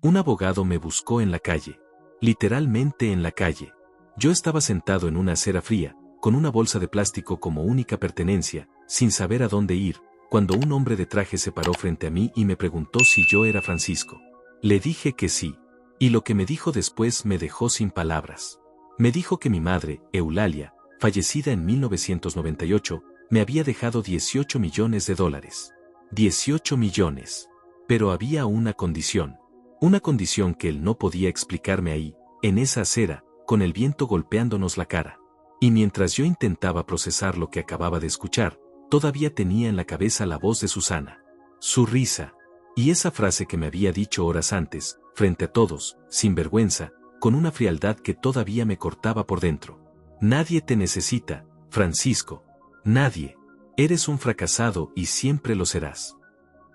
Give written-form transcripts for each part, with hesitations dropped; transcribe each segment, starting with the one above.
Un abogado me buscó en la calle. Literalmente en la calle. Yo estaba sentado en una acera fría, con una bolsa de plástico como única pertenencia, sin saber a dónde ir, cuando un hombre de traje se paró frente a mí y me preguntó si yo era Francisco. Le dije que sí. Y lo que me dijo después me dejó sin palabras. Me dijo que mi madre, Eulalia, fallecida en 1998, me había dejado $18 millones. 18 millones. Pero había una condición. Una condición que él no podía explicarme ahí, en esa acera, con el viento golpeándonos la cara. Y mientras yo intentaba procesar lo que acababa de escuchar, todavía tenía en la cabeza la voz de Susana. Su risa. Y esa frase que me había dicho horas antes, frente a todos, sin vergüenza, con una frialdad que todavía me cortaba por dentro. Nadie te necesita, Francisco. Nadie. Eres un fracasado y siempre lo serás.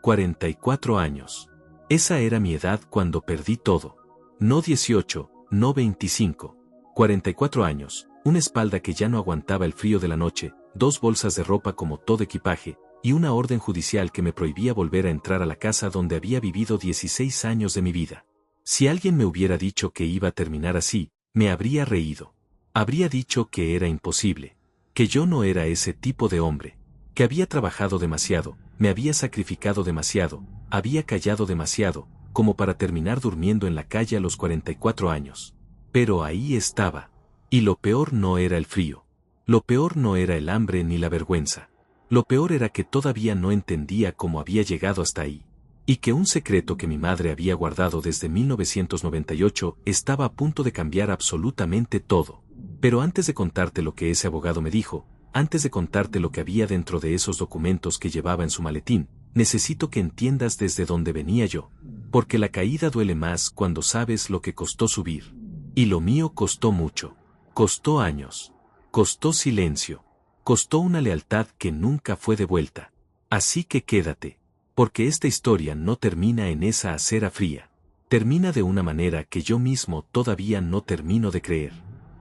44 años. Esa era mi edad cuando perdí todo. No 18, no 25. 44 años, una espalda que ya no aguantaba el frío de la noche, 2 bolsas de ropa como todo equipaje, y una orden judicial que me prohibía volver a entrar a la casa donde había vivido 16 años de mi vida. Si alguien me hubiera dicho que iba a terminar así, me habría reído. Habría dicho que era imposible, que yo no era ese tipo de hombre, que había trabajado demasiado, me había sacrificado demasiado, había callado demasiado, como para terminar durmiendo en la calle a los 44 años. Pero ahí estaba. Y lo peor no era el frío. Lo peor no era el hambre ni la vergüenza. Lo peor era que todavía no entendía cómo había llegado hasta ahí. Y que un secreto que mi madre había guardado desde 1998 estaba a punto de cambiar absolutamente todo. Pero antes de contarte lo que ese abogado me dijo, antes de contarte lo que había dentro de esos documentos que llevaba en su maletín, necesito que entiendas desde dónde venía yo. Porque la caída duele más cuando sabes lo que costó subir. Y lo mío costó mucho. Costó años. Costó silencio. Costó una lealtad que nunca fue devuelta. Así que quédate. Porque esta historia no termina en esa acera fría. Termina de una manera que yo mismo todavía no termino de creer.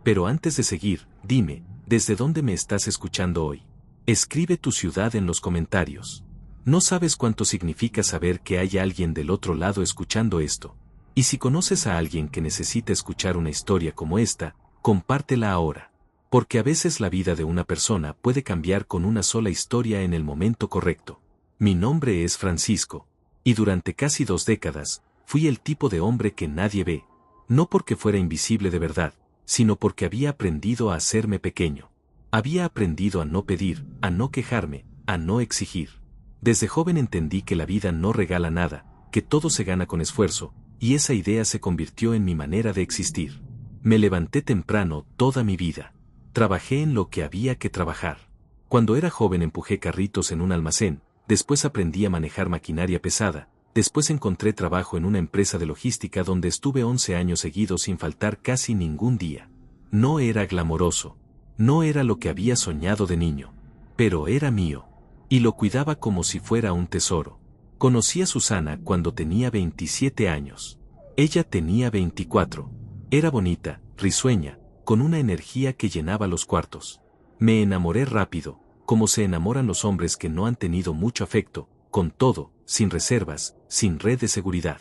Pero antes de seguir, dime, ¿desde dónde me estás escuchando hoy? Escribe tu ciudad en los comentarios. No sabes cuánto significa saber que hay alguien del otro lado escuchando esto. Y si conoces a alguien que necesita escuchar una historia como esta, compártela ahora. Porque a veces la vida de una persona puede cambiar con una sola historia en el momento correcto. Mi nombre es Francisco. Y durante casi 2 décadas, fui el tipo de hombre que nadie ve. No porque fuera invisible de verdad, sino porque había aprendido a hacerme pequeño. Había aprendido a no pedir, a no quejarme, a no exigir. Desde joven entendí que la vida no regala nada, que todo se gana con esfuerzo, y esa idea se convirtió en mi manera de existir. Me levanté temprano toda mi vida. Trabajé en lo que había que trabajar. Cuando era joven empujé carritos en un almacén, después aprendí a manejar maquinaria pesada, después encontré trabajo en una empresa de logística donde estuve 11 años seguidos sin faltar casi ningún día. No era glamoroso. No era lo que había soñado de niño. Pero era mío. Y lo cuidaba como si fuera un tesoro. Conocí a Susana cuando tenía 27 años. Ella tenía 24. Era bonita, risueña, con una energía que llenaba los cuartos. Me enamoré rápido, como se enamoran los hombres que no han tenido mucho afecto, con todo, sin reservas, sin red de seguridad.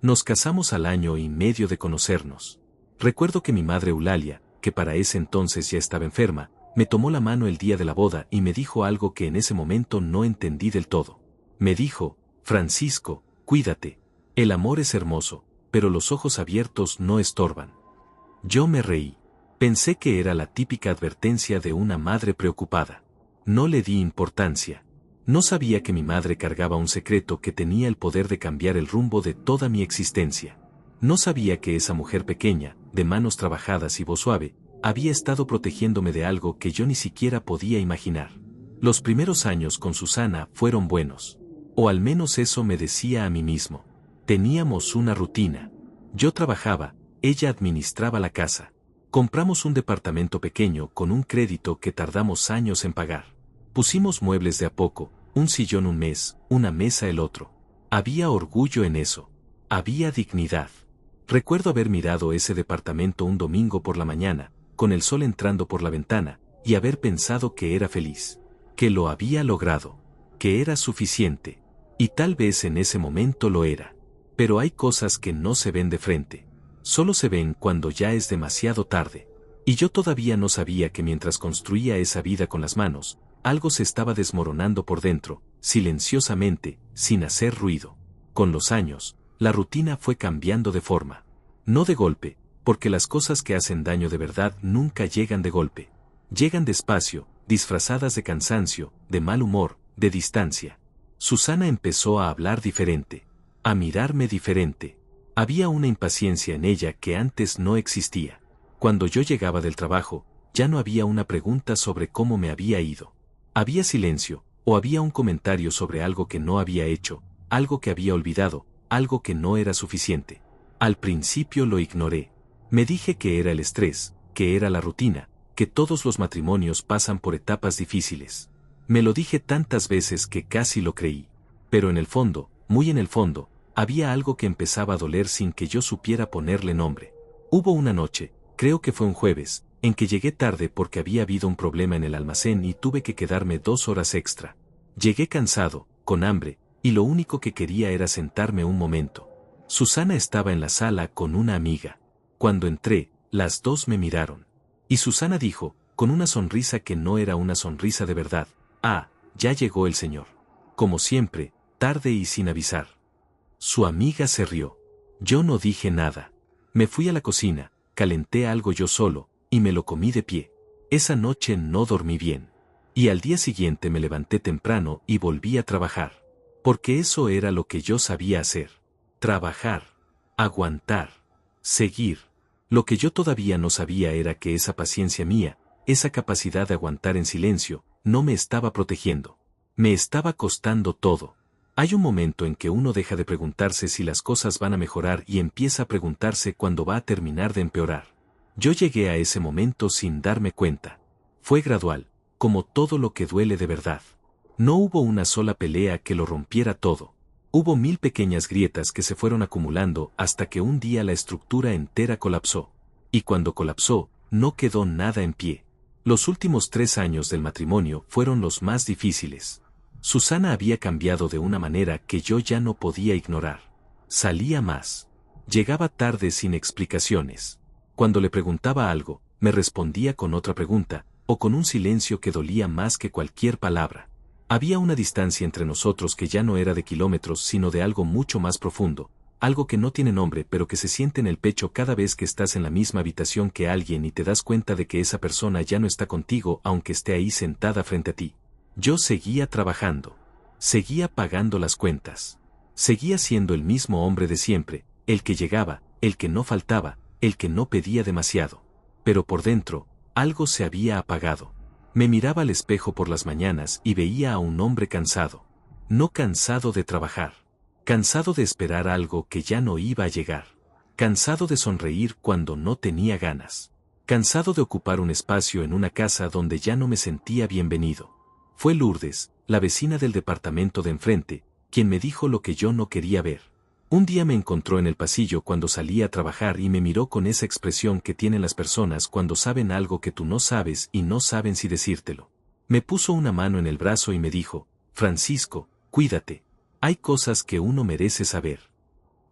Nos casamos al año y medio de conocernos. Recuerdo que mi madre Eulalia, que para ese entonces ya estaba enferma, me tomó la mano el día de la boda y me dijo algo que en ese momento no entendí del todo. Me dijo, Francisco, cuídate. El amor es hermoso, pero los ojos abiertos no estorban. Yo me reí. Pensé que era la típica advertencia de una madre preocupada. No le di importancia. No sabía que mi madre cargaba un secreto que tenía el poder de cambiar el rumbo de toda mi existencia. No sabía que esa mujer pequeña, de manos trabajadas y voz suave, había estado protegiéndome de algo que yo ni siquiera podía imaginar. Los primeros años con Susana fueron buenos. O al menos eso me decía a mí mismo. Teníamos una rutina. Yo trabajaba, ella administraba la casa. Compramos un departamento pequeño con un crédito que tardamos años en pagar. Pusimos muebles de a poco, un sillón un mes, una mesa el otro. Había orgullo en eso. Había dignidad. Recuerdo haber mirado ese departamento un domingo por la mañana, con el sol entrando por la ventana, y haber pensado que era feliz. Que lo había logrado. Que era suficiente. Y tal vez en ese momento lo era. Pero hay cosas que no se ven de frente. Solo se ven cuando ya es demasiado tarde. Y yo todavía no sabía que mientras construía esa vida con las manos, algo se estaba desmoronando por dentro, silenciosamente, sin hacer ruido. Con los años, la rutina fue cambiando de forma. No de golpe, porque las cosas que hacen daño de verdad nunca llegan de golpe. Llegan despacio, disfrazadas de cansancio, de mal humor, de distancia. Susana empezó a hablar diferente, a mirarme diferente. Había una impaciencia en ella que antes no existía. Cuando yo llegaba del trabajo, ya no había una pregunta sobre cómo me había ido. Había silencio, o había un comentario sobre algo que no había hecho, algo que había olvidado, algo que no era suficiente. Al principio lo ignoré. Me dije que era el estrés, que era la rutina, que todos los matrimonios pasan por etapas difíciles. Me lo dije tantas veces que casi lo creí. Pero en el fondo, muy en el fondo, había algo que empezaba a doler sin que yo supiera ponerle nombre. Hubo una noche, creo que fue un jueves, en que llegué tarde porque había habido un problema en el almacén y tuve que quedarme 2 horas extra. Llegué cansado, con hambre, y lo único que quería era sentarme un momento. Susana estaba en la sala con una amiga. Cuando entré, las dos me miraron. Y Susana dijo, con una sonrisa que no era una sonrisa de verdad: «Ah, ya llegó el señor. Como siempre, tarde y sin avisar». Su amiga se rió. Yo no dije nada. Me fui a la cocina, calenté algo yo solo, y me lo comí de pie. Esa noche no dormí bien. Y al día siguiente me levanté temprano y volví a trabajar. Porque eso era lo que yo sabía hacer. Trabajar. Aguantar. Seguir. Lo que yo todavía no sabía era que esa paciencia mía, esa capacidad de aguantar en silencio, no me estaba protegiendo. Me estaba costando todo. Hay un momento en que uno deja de preguntarse si las cosas van a mejorar y empieza a preguntarse cuándo va a terminar de empeorar. Yo llegué a ese momento sin darme cuenta. Fue gradual, como todo lo que duele de verdad. No hubo una sola pelea que lo rompiera todo. Hubo 1000 pequeñas grietas que se fueron acumulando hasta que un día la estructura entera colapsó. Y cuando colapsó, no quedó nada en pie. Los últimos 3 años del matrimonio fueron los más difíciles. Susana había cambiado de una manera que yo ya no podía ignorar. Salía más. Llegaba tarde sin explicaciones. Cuando le preguntaba algo, me respondía con otra pregunta, o con un silencio que dolía más que cualquier palabra. Había una distancia entre nosotros que ya no era de kilómetros sino de algo mucho más profundo, algo que no tiene nombre pero que se siente en el pecho cada vez que estás en la misma habitación que alguien y te das cuenta de que esa persona ya no está contigo aunque esté ahí sentada frente a ti. Yo seguía trabajando. Seguía pagando las cuentas. Seguía siendo el mismo hombre de siempre, el que llegaba, el que no faltaba, el que no pedía demasiado. Pero por dentro, algo se había apagado. Me miraba al espejo por las mañanas y veía a un hombre cansado. No cansado de trabajar. Cansado de esperar algo que ya no iba a llegar. Cansado de sonreír cuando no tenía ganas. Cansado de ocupar un espacio en una casa donde ya no me sentía bienvenido. Fue Lourdes, la vecina del departamento de enfrente, quien me dijo lo que yo no quería ver. Un día me encontró en el pasillo cuando salí a trabajar y me miró con esa expresión que tienen las personas cuando saben algo que tú no sabes y no saben si decírtelo. Me puso una mano en el brazo y me dijo: «Francisco, cuídate. Hay cosas que uno merece saber».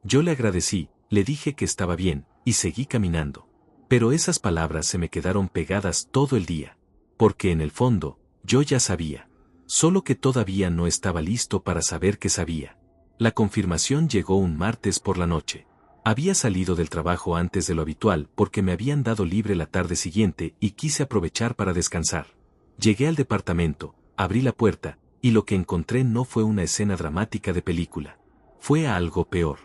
Yo le agradecí, le dije que estaba bien, y seguí caminando. Pero esas palabras se me quedaron pegadas todo el día. Porque en el fondo, yo ya sabía. Solo que todavía no estaba listo para saber que sabía. La confirmación llegó un martes por la noche. Había salido del trabajo antes de lo habitual porque me habían dado libre la tarde siguiente y quise aprovechar para descansar. Llegué al departamento, abrí la puerta, y lo que encontré no fue una escena dramática de película. Fue algo peor.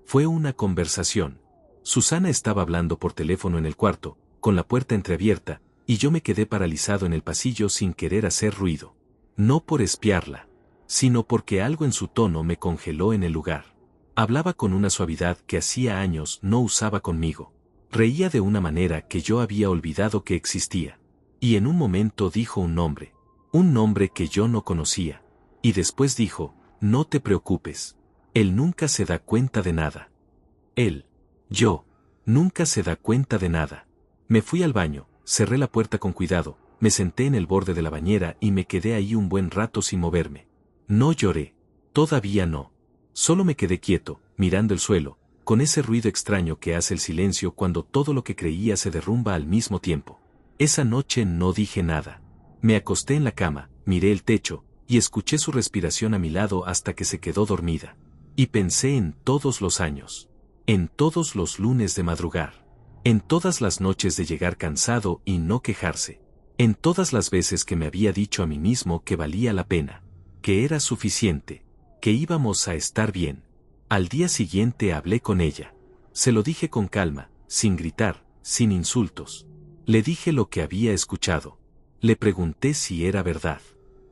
Fue una conversación. Susana estaba hablando por teléfono en el cuarto, con la puerta entreabierta, y yo me quedé paralizado en el pasillo sin querer hacer ruido. No por espiarla, sino porque algo en su tono me congeló en el lugar. Hablaba con una suavidad que hacía años no usaba conmigo. Reía de una manera que yo había olvidado que existía. Y en un momento dijo un nombre que yo no conocía. Y después dijo: «No te preocupes. Él nunca se da cuenta de nada». Yo, nunca se da cuenta de nada. Me fui al baño, cerré la puerta con cuidado, me senté en el borde de la bañera y me quedé ahí un buen rato sin moverme. No lloré. Todavía no. Solo me quedé quieto, mirando el suelo, con ese ruido extraño que hace el silencio cuando todo lo que creía se derrumba al mismo tiempo. Esa noche no dije nada. Me acosté en la cama, miré el techo, y escuché su respiración a mi lado hasta que se quedó dormida. Y pensé en todos los años. En todos los lunes de madrugar. En todas las noches de llegar cansado y no quejarse. En todas las veces que me había dicho a mí mismo que valía la pena. Que era suficiente. Que íbamos a estar bien. Al día siguiente hablé con ella. Se lo dije con calma, sin gritar, sin insultos. Le dije lo que había escuchado. Le pregunté si era verdad.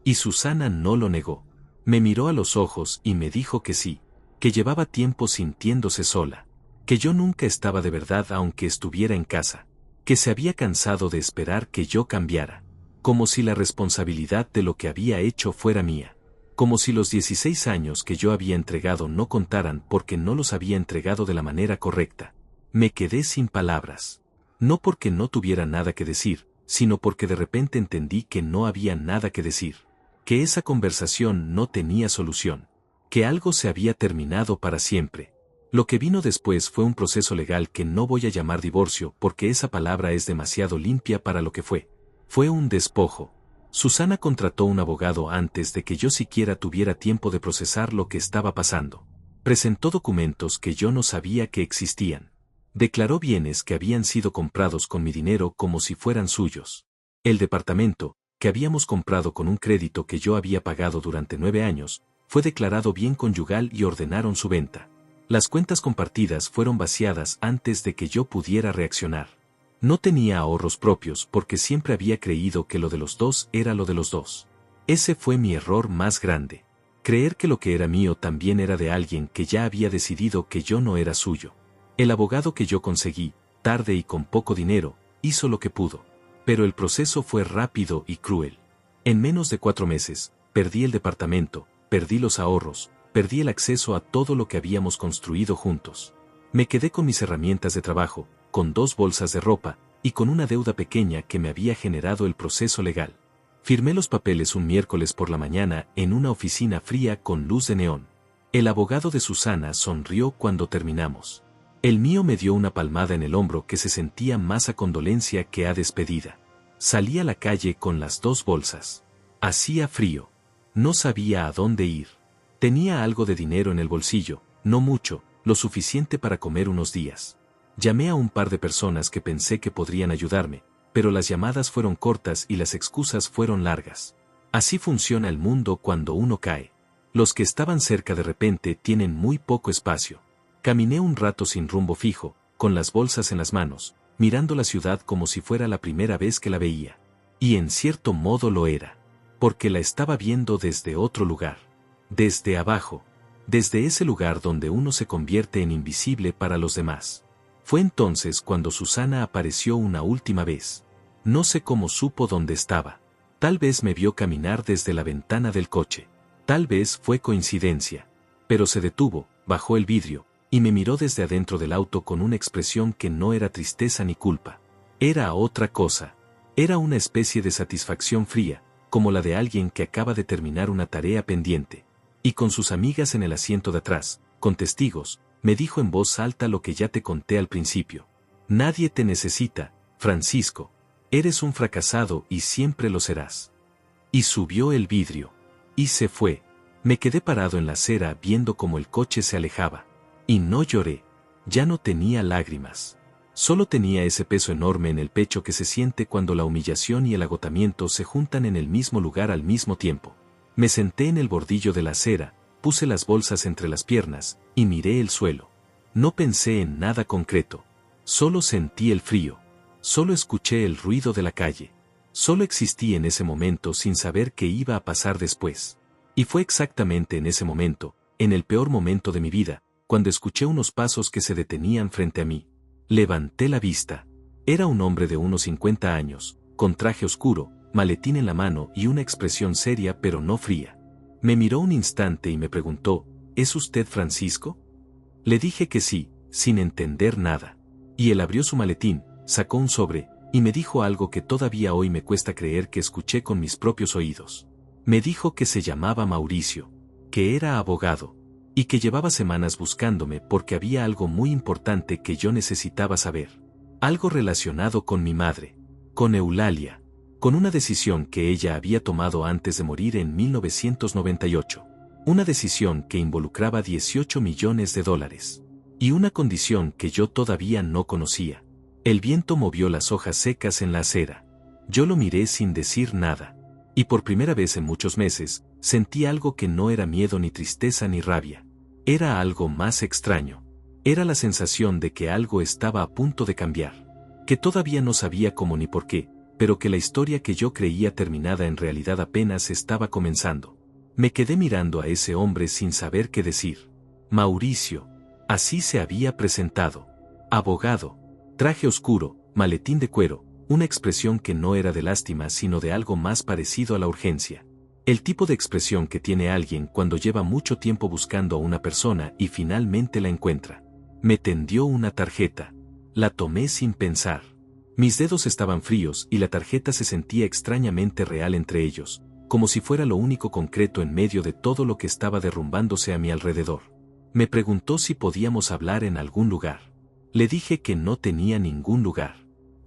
Y Susana no lo negó. Me miró a los ojos y me dijo que sí, que llevaba tiempo sintiéndose sola, que yo nunca estaba de verdad aunque estuviera en casa, que se había cansado de esperar que yo cambiara, como si la responsabilidad de lo que había hecho fuera mía, como si los 16 años que yo había entregado no contaran porque no los había entregado de la manera correcta. Me quedé sin palabras. No porque no tuviera nada que decir, sino porque de repente entendí que no había nada que decir, que esa conversación no tenía solución, que algo se había terminado para siempre. Lo que vino después fue un proceso legal que no voy a llamar divorcio porque esa palabra es demasiado limpia para lo que fue. Fue un despojo. Susana contrató un abogado antes de que yo siquiera tuviera tiempo de procesar lo que estaba pasando. Presentó documentos que yo no sabía que existían. Declaró bienes que habían sido comprados con mi dinero como si fueran suyos. El departamento, que habíamos comprado con un crédito que yo había pagado durante 9 años, fue declarado bien conyugal y ordenaron su venta. Las cuentas compartidas fueron vaciadas antes de que yo pudiera reaccionar. No tenía ahorros propios porque siempre había creído que lo de los dos era lo de los dos. Ese fue mi error más grande. Creer que lo que era mío también era de alguien que ya había decidido que yo no era suyo. El abogado que yo conseguí, tarde y con poco dinero, hizo lo que pudo. Pero el proceso fue rápido y cruel. En menos de 4 meses, perdí el departamento, perdí los ahorros, perdí el acceso a todo lo que habíamos construido juntos. Me quedé con mis herramientas de trabajo, con 2 bolsas de ropa, y con una deuda pequeña que me había generado el proceso legal. Firmé los papeles un miércoles por la mañana en una oficina fría con luz de neón. El abogado de Susana sonrió cuando terminamos. El mío me dio una palmada en el hombro que se sentía más a condolencia que a despedida. Salí a la calle con las 2 bolsas. Hacía frío. No sabía a dónde ir. Tenía algo de dinero en el bolsillo, no mucho, lo suficiente para comer unos días. Llamé a un par de personas que pensé que podrían ayudarme, pero las llamadas fueron cortas y las excusas fueron largas. Así funciona el mundo cuando uno cae. Los que estaban cerca de repente tienen muy poco espacio. Caminé un rato sin rumbo fijo, con las bolsas en las manos, mirando la ciudad como si fuera la primera vez que la veía. Y en cierto modo lo era, porque la estaba viendo desde otro lugar. Desde abajo. Desde ese lugar donde uno se convierte en invisible para los demás. Fue entonces cuando Susana apareció una última vez. No sé cómo supo dónde estaba. Tal vez me vio caminar desde la ventana del coche. Tal vez fue coincidencia. Pero se detuvo, bajó el vidrio, y me miró desde adentro del auto con una expresión que no era tristeza ni culpa. Era otra cosa. Era una especie de satisfacción fría, como la de alguien que acaba de terminar una tarea pendiente. Y con sus amigas en el asiento de atrás, con testigos, me dijo en voz alta lo que ya te conté al principio. Nadie te necesita, Francisco. Eres un fracasado y siempre lo serás. Y subió el vidrio. Y se fue. Me quedé parado en la acera viendo cómo el coche se alejaba. Y no lloré. Ya no tenía lágrimas. Solo tenía ese peso enorme en el pecho que se siente cuando la humillación y el agotamiento se juntan en el mismo lugar al mismo tiempo. Me senté en el bordillo de la acera, puse las bolsas entre las piernas, y miré el suelo. No pensé en nada concreto. Solo sentí el frío. Solo escuché el ruido de la calle. Solo existí en ese momento sin saber qué iba a pasar después. Y fue exactamente en ese momento, en el peor momento de mi vida, cuando escuché unos pasos que se detenían frente a mí. Levanté la vista. Era un hombre de unos 50 años, con traje oscuro, maletín en la mano y una expresión seria pero no fría. Me miró un instante y me preguntó, ¿es usted Francisco? Le dije que sí, sin entender nada. Y él abrió su maletín, sacó un sobre, y me dijo algo que todavía hoy me cuesta creer que escuché con mis propios oídos. Me dijo que se llamaba Mauricio, que era abogado, y que llevaba semanas buscándome porque había algo muy importante que yo necesitaba saber. Algo relacionado con mi madre, con Eulalia, con una decisión que ella había tomado antes de morir en 1998. Una decisión que involucraba $18 millones y una condición que yo todavía no conocía. El viento movió las hojas secas en la acera. Yo lo miré sin decir nada. Y por primera vez en muchos meses, sentí algo que no era miedo ni tristeza ni rabia. Era algo más extraño. Era la sensación de que algo estaba a punto de cambiar. Que todavía no sabía cómo ni por qué, pero que la historia que yo creía terminada en realidad apenas estaba comenzando. Me quedé mirando a ese hombre sin saber qué decir. Mauricio. Así se había presentado. Abogado. Traje oscuro, maletín de cuero, una expresión que no era de lástima sino de algo más parecido a la urgencia. El tipo de expresión que tiene alguien cuando lleva mucho tiempo buscando a una persona y finalmente la encuentra. Me tendió una tarjeta. La tomé sin pensar. Mis dedos estaban fríos y la tarjeta se sentía extrañamente real entre ellos, como si fuera lo único concreto en medio de todo lo que estaba derrumbándose a mi alrededor. Me preguntó si podíamos hablar en algún lugar. Le dije que no tenía ningún lugar.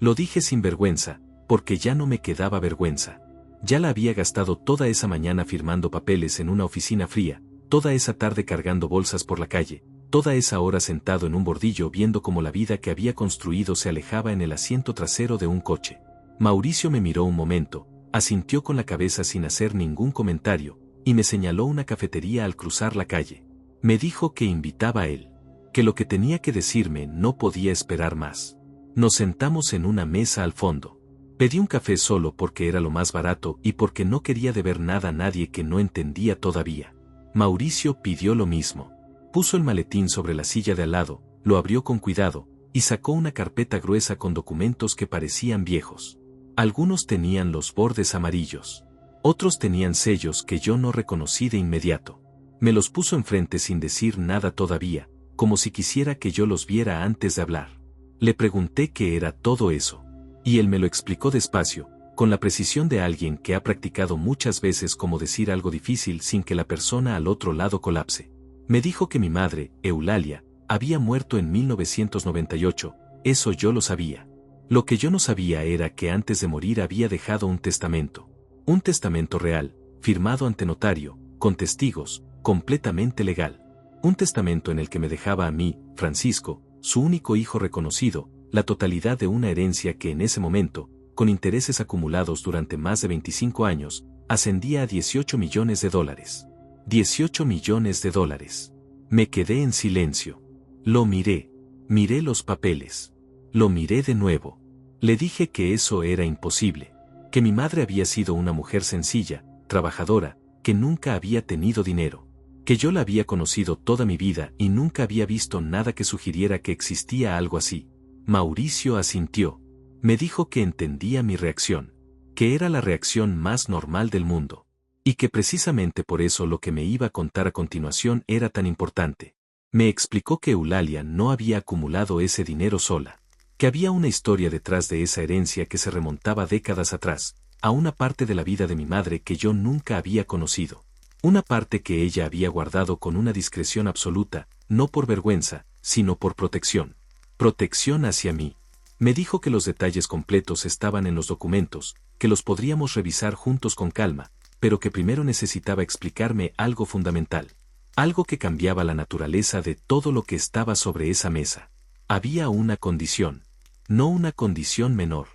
Lo dije sin vergüenza, porque ya no me quedaba vergüenza. Ya la había gastado toda esa mañana firmando papeles en una oficina fría, toda esa tarde cargando bolsas por la calle, toda esa hora sentado en un bordillo viendo cómo la vida que había construido se alejaba en el asiento trasero de un coche. Mauricio me miró un momento, asintió con la cabeza sin hacer ningún comentario, y me señaló una cafetería al cruzar la calle. Me dijo que invitaba a él, que lo que tenía que decirme no podía esperar más. Nos sentamos en una mesa al fondo. Pedí un café solo porque era lo más barato y porque no quería deber nada a nadie que no entendía todavía. Mauricio pidió lo mismo. Puso el maletín sobre la silla de al lado, lo abrió con cuidado, y sacó una carpeta gruesa con documentos que parecían viejos. Algunos tenían los bordes amarillos. Otros tenían sellos que yo no reconocí de inmediato. Me los puso enfrente sin decir nada todavía, como si quisiera que yo los viera antes de hablar. Le pregunté qué era todo eso. Y él me lo explicó despacio, con la precisión de alguien que ha practicado muchas veces cómo decir algo difícil sin que la persona al otro lado colapse. Me dijo que mi madre, Eulalia, había muerto en 1998, eso yo lo sabía. Lo que yo no sabía era que antes de morir había dejado un testamento real, firmado ante notario, con testigos, completamente legal. Un testamento en el que me dejaba a mí, Francisco, su único hijo reconocido, la totalidad de una herencia que en ese momento, con intereses acumulados durante más de 25 años, ascendía a $18 millones. $18 millones. Me quedé en silencio. Lo miré. Miré los papeles. Lo miré de nuevo. Le dije que eso era imposible. Que mi madre había sido una mujer sencilla, trabajadora, que nunca había tenido dinero. Que yo la había conocido toda mi vida y nunca había visto nada que sugiriera que existía algo así. Mauricio asintió. Me dijo que entendía mi reacción. Que era la reacción más normal del mundo. Y que precisamente por eso lo que me iba a contar a continuación era tan importante. Me explicó que Eulalia no había acumulado ese dinero sola. Que había una historia detrás de esa herencia que se remontaba décadas atrás, a una parte de la vida de mi madre que yo nunca había conocido. Una parte que ella había guardado con una discreción absoluta, no por vergüenza, sino por protección. Protección hacia mí. Me dijo que los detalles completos estaban en los documentos, que los podríamos revisar juntos con calma, pero que primero necesitaba explicarme algo fundamental. Algo que cambiaba la naturaleza de todo lo que estaba sobre esa mesa. Había una condición. No una condición menor.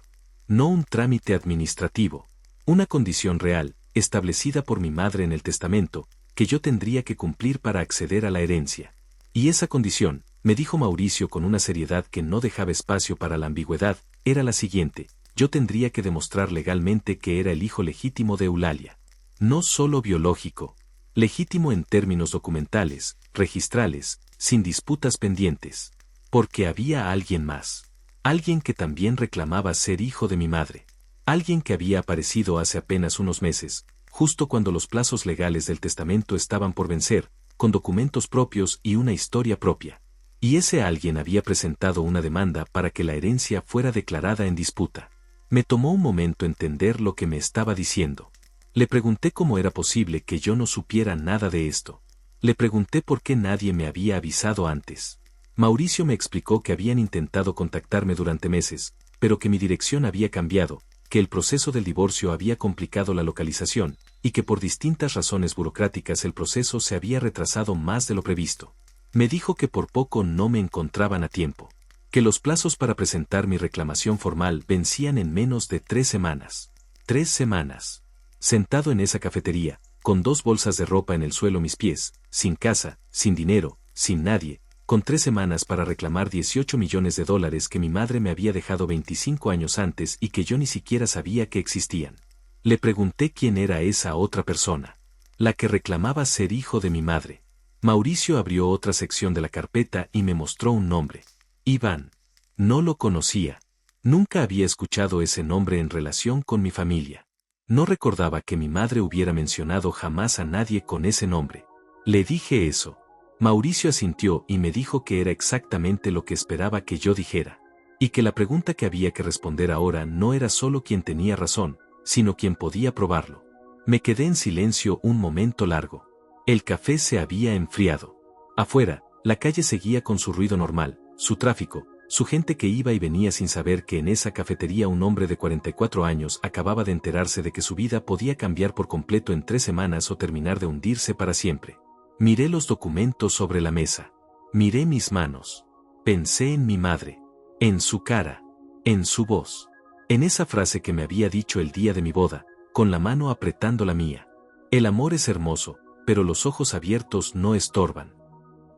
No un trámite administrativo. Una condición real, establecida por mi madre en el testamento, que yo tendría que cumplir para acceder a la herencia. Y esa condición, me dijo Mauricio con una seriedad que no dejaba espacio para la ambigüedad, era la siguiente: yo tendría que demostrar legalmente que era el hijo legítimo de Eulalia. No solo biológico, legítimo en términos documentales, registrales, sin disputas pendientes. Porque había alguien más. Alguien que también reclamaba ser hijo de mi madre. Alguien que había aparecido hace apenas unos meses, justo cuando los plazos legales del testamento estaban por vencer, con documentos propios y una historia propia. Y ese alguien había presentado una demanda para que la herencia fuera declarada en disputa. Me tomó un momento entender lo que me estaba diciendo. Le pregunté cómo era posible que yo no supiera nada de esto. Le pregunté por qué nadie me había avisado antes. Mauricio me explicó que habían intentado contactarme durante meses, pero que mi dirección había cambiado, que el proceso del divorcio había complicado la localización, y que por distintas razones burocráticas el proceso se había retrasado más de lo previsto. Me dijo que por poco no me encontraban a tiempo, que los plazos para presentar mi reclamación formal vencían en menos de 3 semanas. 3 semanas. Sentado en esa cafetería, con 2 bolsas de ropa en el suelo a mis pies, sin casa, sin dinero, sin nadie, con 3 semanas para reclamar $18 millones que mi madre me había dejado 25 años antes y que yo ni siquiera sabía que existían. Le pregunté quién era esa otra persona. La que reclamaba ser hijo de mi madre. Mauricio abrió otra sección de la carpeta y me mostró un nombre. Iván. No lo conocía. Nunca había escuchado ese nombre en relación con mi familia. No recordaba que mi madre hubiera mencionado jamás a nadie con ese nombre. Le dije eso. Mauricio asintió y me dijo que era exactamente lo que esperaba que yo dijera. Y que la pregunta que había que responder ahora no era solo quién tenía razón, sino quién podía probarlo. Me quedé en silencio un momento largo. El café se había enfriado. Afuera, la calle seguía con su ruido normal, su tráfico, su gente que iba y venía sin saber que en esa cafetería un hombre de 44 años acababa de enterarse de que su vida podía cambiar por completo en 3 semanas o terminar de hundirse para siempre. Miré los documentos sobre la mesa. Miré mis manos. Pensé en mi madre. En su cara. En su voz. En esa frase que me había dicho el día de mi boda, con la mano apretando la mía. El amor es hermoso, pero los ojos abiertos no estorban.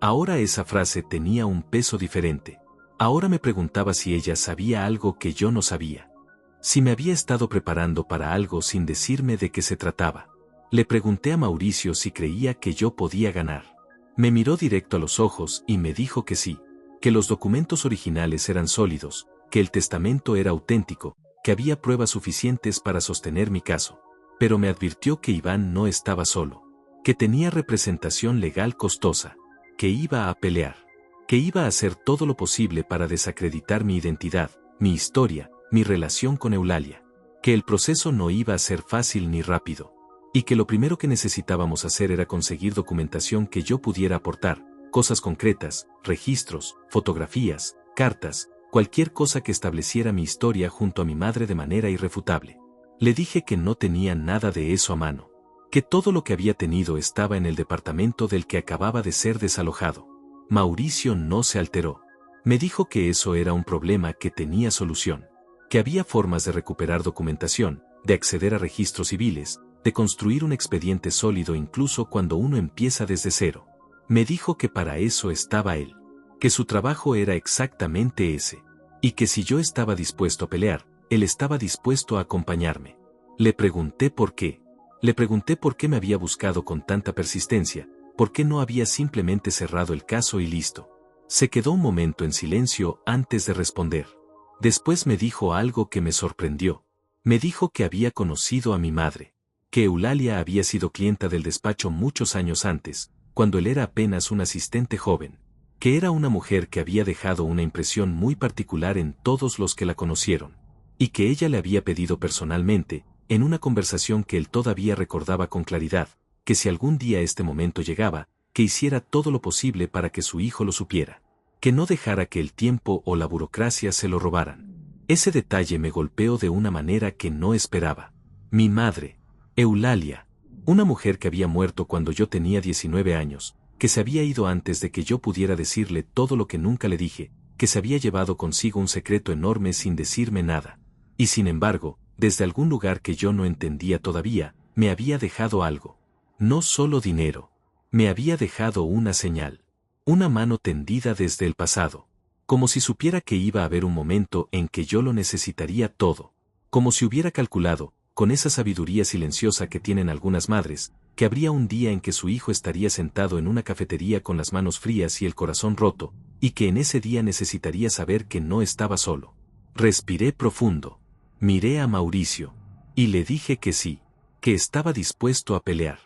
Ahora esa frase tenía un peso diferente. Ahora me preguntaba si ella sabía algo que yo no sabía. Si me había estado preparando para algo sin decirme de qué se trataba. Le pregunté a Mauricio si creía que yo podía ganar. Me miró directo a los ojos y me dijo que sí, que los documentos originales eran sólidos, que el testamento era auténtico, que había pruebas suficientes para sostener mi caso. Pero me advirtió que Iván no estaba solo, que tenía representación legal costosa, que iba a pelear, que iba a hacer todo lo posible para desacreditar mi identidad, mi historia, mi relación con Eulalia, que el proceso no iba a ser fácil ni rápido. Y que lo primero que necesitábamos hacer era conseguir documentación que yo pudiera aportar, cosas concretas, registros, fotografías, cartas, cualquier cosa que estableciera mi historia junto a mi madre de manera irrefutable. Le dije que no tenía nada de eso a mano, que todo lo que había tenido estaba en el departamento del que acababa de ser desalojado. Mauricio no se alteró. Me dijo que eso era un problema que tenía solución, que había formas de recuperar documentación, de acceder a registros civiles, de construir un expediente sólido incluso cuando uno empieza desde cero. Me dijo que para eso estaba él, que su trabajo era exactamente ese, y que si yo estaba dispuesto a pelear, él estaba dispuesto a acompañarme. Le pregunté por qué. Le pregunté por qué me había buscado con tanta persistencia, por qué no había simplemente cerrado el caso y listo. Se quedó un momento en silencio antes de responder. Después me dijo algo que me sorprendió. Me dijo que había conocido a mi madre, que Eulalia había sido clienta del despacho muchos años antes, cuando él era apenas un asistente joven, que era una mujer que había dejado una impresión muy particular en todos los que la conocieron, y que ella le había pedido personalmente, en una conversación que él todavía recordaba con claridad, que si algún día este momento llegaba, que hiciera todo lo posible para que su hijo lo supiera, que no dejara que el tiempo o la burocracia se lo robaran. Ese detalle me golpeó de una manera que no esperaba. Mi madre, Eulalia, una mujer que había muerto cuando yo tenía 19 años, que se había ido antes de que yo pudiera decirle todo lo que nunca le dije, que se había llevado consigo un secreto enorme sin decirme nada. Y sin embargo, desde algún lugar que yo no entendía todavía, me había dejado algo. No solo dinero. Me había dejado una señal. Una mano tendida desde el pasado. Como si supiera que iba a haber un momento en que yo lo necesitaría todo. Como si hubiera calculado, con esa sabiduría silenciosa que tienen algunas madres, que habría un día en que su hijo estaría sentado en una cafetería con las manos frías y el corazón roto, y que en ese día necesitaría saber que no estaba solo. Respiré profundo. Miré a Mauricio. Y le dije que sí, que estaba dispuesto a pelear.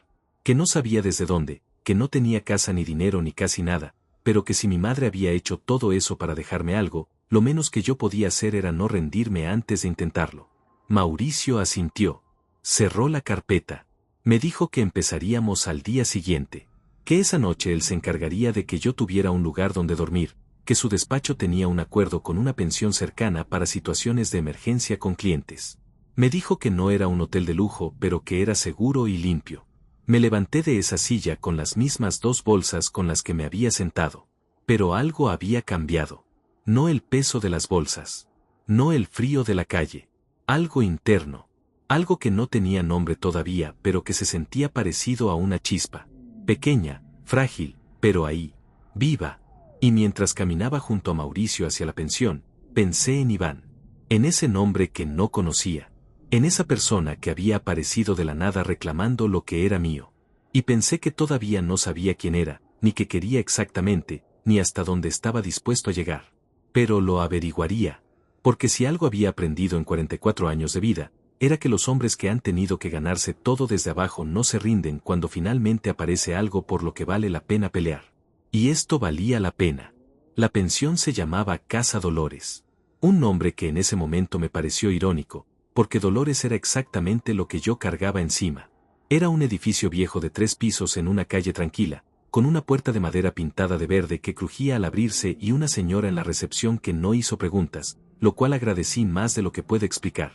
Que no sabía desde dónde, que no tenía casa ni dinero ni casi nada, pero que si mi madre había hecho todo eso para dejarme algo, lo menos que yo podía hacer era no rendirme antes de intentarlo. Mauricio asintió. Cerró la carpeta. Me dijo que empezaríamos al día siguiente. Que esa noche él se encargaría de que yo tuviera un lugar donde dormir, que su despacho tenía un acuerdo con una pensión cercana para situaciones de emergencia con clientes. Me dijo que no era un hotel de lujo, pero que era seguro y limpio. Me levanté de esa silla con las mismas 2 bolsas con las que me había sentado. Pero algo había cambiado. No el peso de las bolsas. No el frío de la calle. Algo interno. Algo que no tenía nombre todavía, pero que se sentía parecido a una chispa. Pequeña, frágil, pero ahí. Viva. Y mientras caminaba junto a Mauricio hacia la pensión, pensé en Iván. En ese nombre que no conocía. En esa persona que había aparecido de la nada reclamando lo que era mío. Y pensé que todavía no sabía quién era, ni qué quería exactamente, ni hasta dónde estaba dispuesto a llegar. Pero lo averiguaría. Porque si algo había aprendido en 44 años de vida, era que los hombres que han tenido que ganarse todo desde abajo no se rinden cuando finalmente aparece algo por lo que vale la pena pelear. Y esto valía la pena. La pensión se llamaba Casa Dolores. Un nombre que en ese momento me pareció irónico, porque Dolores era exactamente lo que yo cargaba encima. Era un edificio viejo de 3 pisos en una calle tranquila, con una puerta de madera pintada de verde que crujía al abrirse y una señora en la recepción que no hizo preguntas, lo cual agradecí más de lo que puede explicar.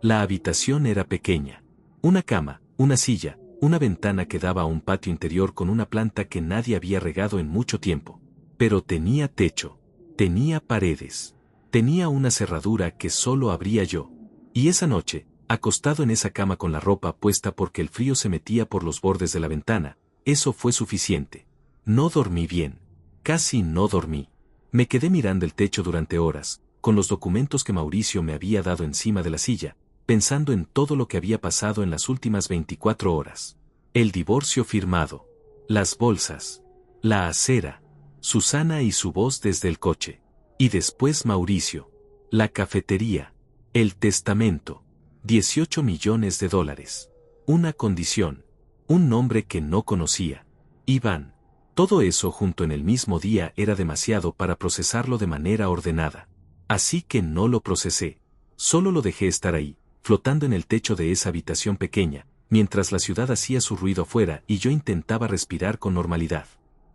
La habitación era pequeña. Una cama, una silla, una ventana que daba a un patio interior con una planta que nadie había regado en mucho tiempo. Pero tenía techo. Tenía paredes. Tenía una cerradura que solo abría yo. Y esa noche, acostado en esa cama con la ropa puesta porque el frío se metía por los bordes de la ventana, eso fue suficiente. No dormí bien. Casi no dormí. Me quedé mirando el techo durante horas, con los documentos que Mauricio me había dado encima de la silla, pensando en todo lo que había pasado en las últimas 24 horas. El divorcio firmado. Las bolsas. La acera. Susana y su voz desde el coche. Y después Mauricio. La cafetería. El testamento. 18 millones de dólares. Una condición. Un nombre que no conocía. Iván. Todo eso junto en el mismo día era demasiado para procesarlo de manera ordenada. Así que no lo procesé. Solo lo dejé estar ahí, flotando en el techo de esa habitación pequeña, mientras la ciudad hacía su ruido afuera y yo intentaba respirar con normalidad.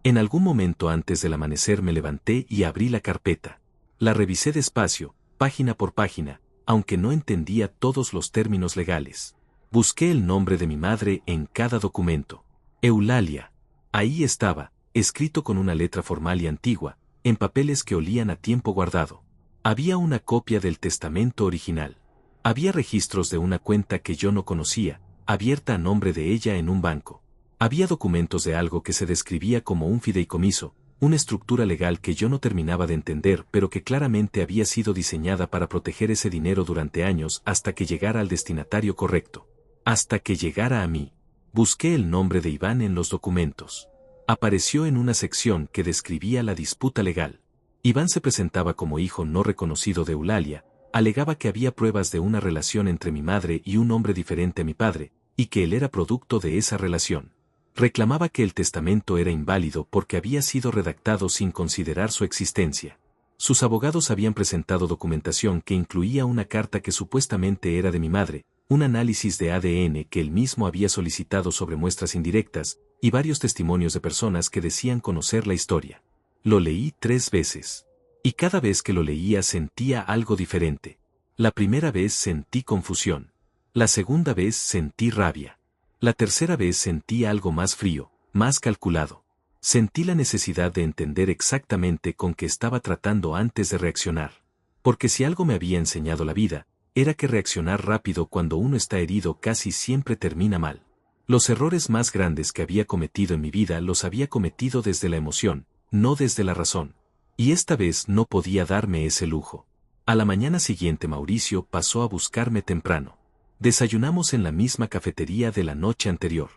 En algún momento antes del amanecer me levanté y abrí la carpeta. La revisé despacio, página por página, aunque no entendía todos los términos legales. Busqué el nombre de mi madre en cada documento. Eulalia. Ahí estaba, escrito con una letra formal y antigua, en papeles que olían a tiempo guardado. Había una copia del testamento original. Había registros de una cuenta que yo no conocía, abierta a nombre de ella en un banco. Había documentos de algo que se describía como un fideicomiso, una estructura legal que yo no terminaba de entender pero que claramente había sido diseñada para proteger ese dinero durante años hasta que llegara al destinatario correcto. Hasta que llegara a mí. Busqué el nombre de Iván en los documentos. Apareció en una sección que describía la disputa legal. Iván se presentaba como hijo no reconocido de Eulalia, alegaba que había pruebas de una relación entre mi madre y un hombre diferente a mi padre, y que él era producto de esa relación. Reclamaba que el testamento era inválido porque había sido redactado sin considerar su existencia. Sus abogados habían presentado documentación que incluía una carta que supuestamente era de mi madre, un análisis de ADN que él mismo había solicitado sobre muestras indirectas, y varios testimonios de personas que decían conocer la historia. Lo leí 3 veces. Y cada vez que lo leía sentía algo diferente. La primera vez sentí confusión. La segunda vez sentí rabia. La tercera vez sentí algo más frío, más calculado. Sentí la necesidad de entender exactamente con qué estaba tratando antes de reaccionar. Porque si algo me había enseñado la vida, era que reaccionar rápido cuando uno está herido casi siempre termina mal. Los errores más grandes que había cometido en mi vida los había cometido desde la emoción, no desde la razón. Y esta vez no podía darme ese lujo. A la mañana siguiente Mauricio pasó a buscarme temprano. Desayunamos en la misma cafetería de la noche anterior.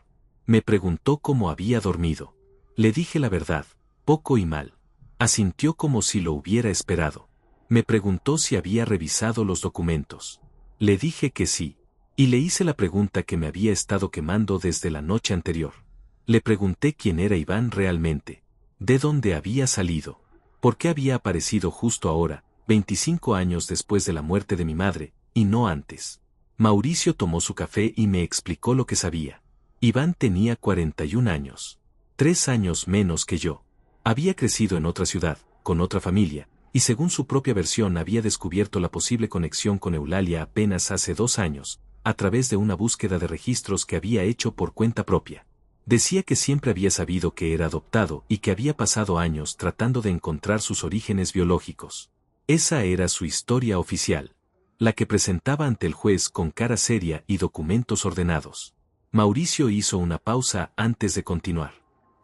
Me preguntó cómo había dormido. Le dije la verdad, poco y mal. Asintió como si lo hubiera esperado. Me preguntó si había revisado los documentos. Le dije que sí. Y le hice la pregunta que me había estado quemando desde la noche anterior. Le pregunté quién era Iván realmente. ¿De dónde había salido? ¿Por qué había aparecido justo ahora, 25 años después de la muerte de mi madre, y no antes? Mauricio tomó su café y me explicó lo que sabía. Iván tenía 41 años. 3 años menos que yo. Había crecido en otra ciudad, con otra familia, y según su propia versión había descubierto la posible conexión con Eulalia apenas hace 2 años, a través de una búsqueda de registros que había hecho por cuenta propia. Decía que siempre había sabido que era adoptado y que había pasado años tratando de encontrar sus orígenes biológicos. Esa era su historia oficial, la que presentaba ante el juez con cara seria y documentos ordenados. Mauricio hizo una pausa antes de continuar.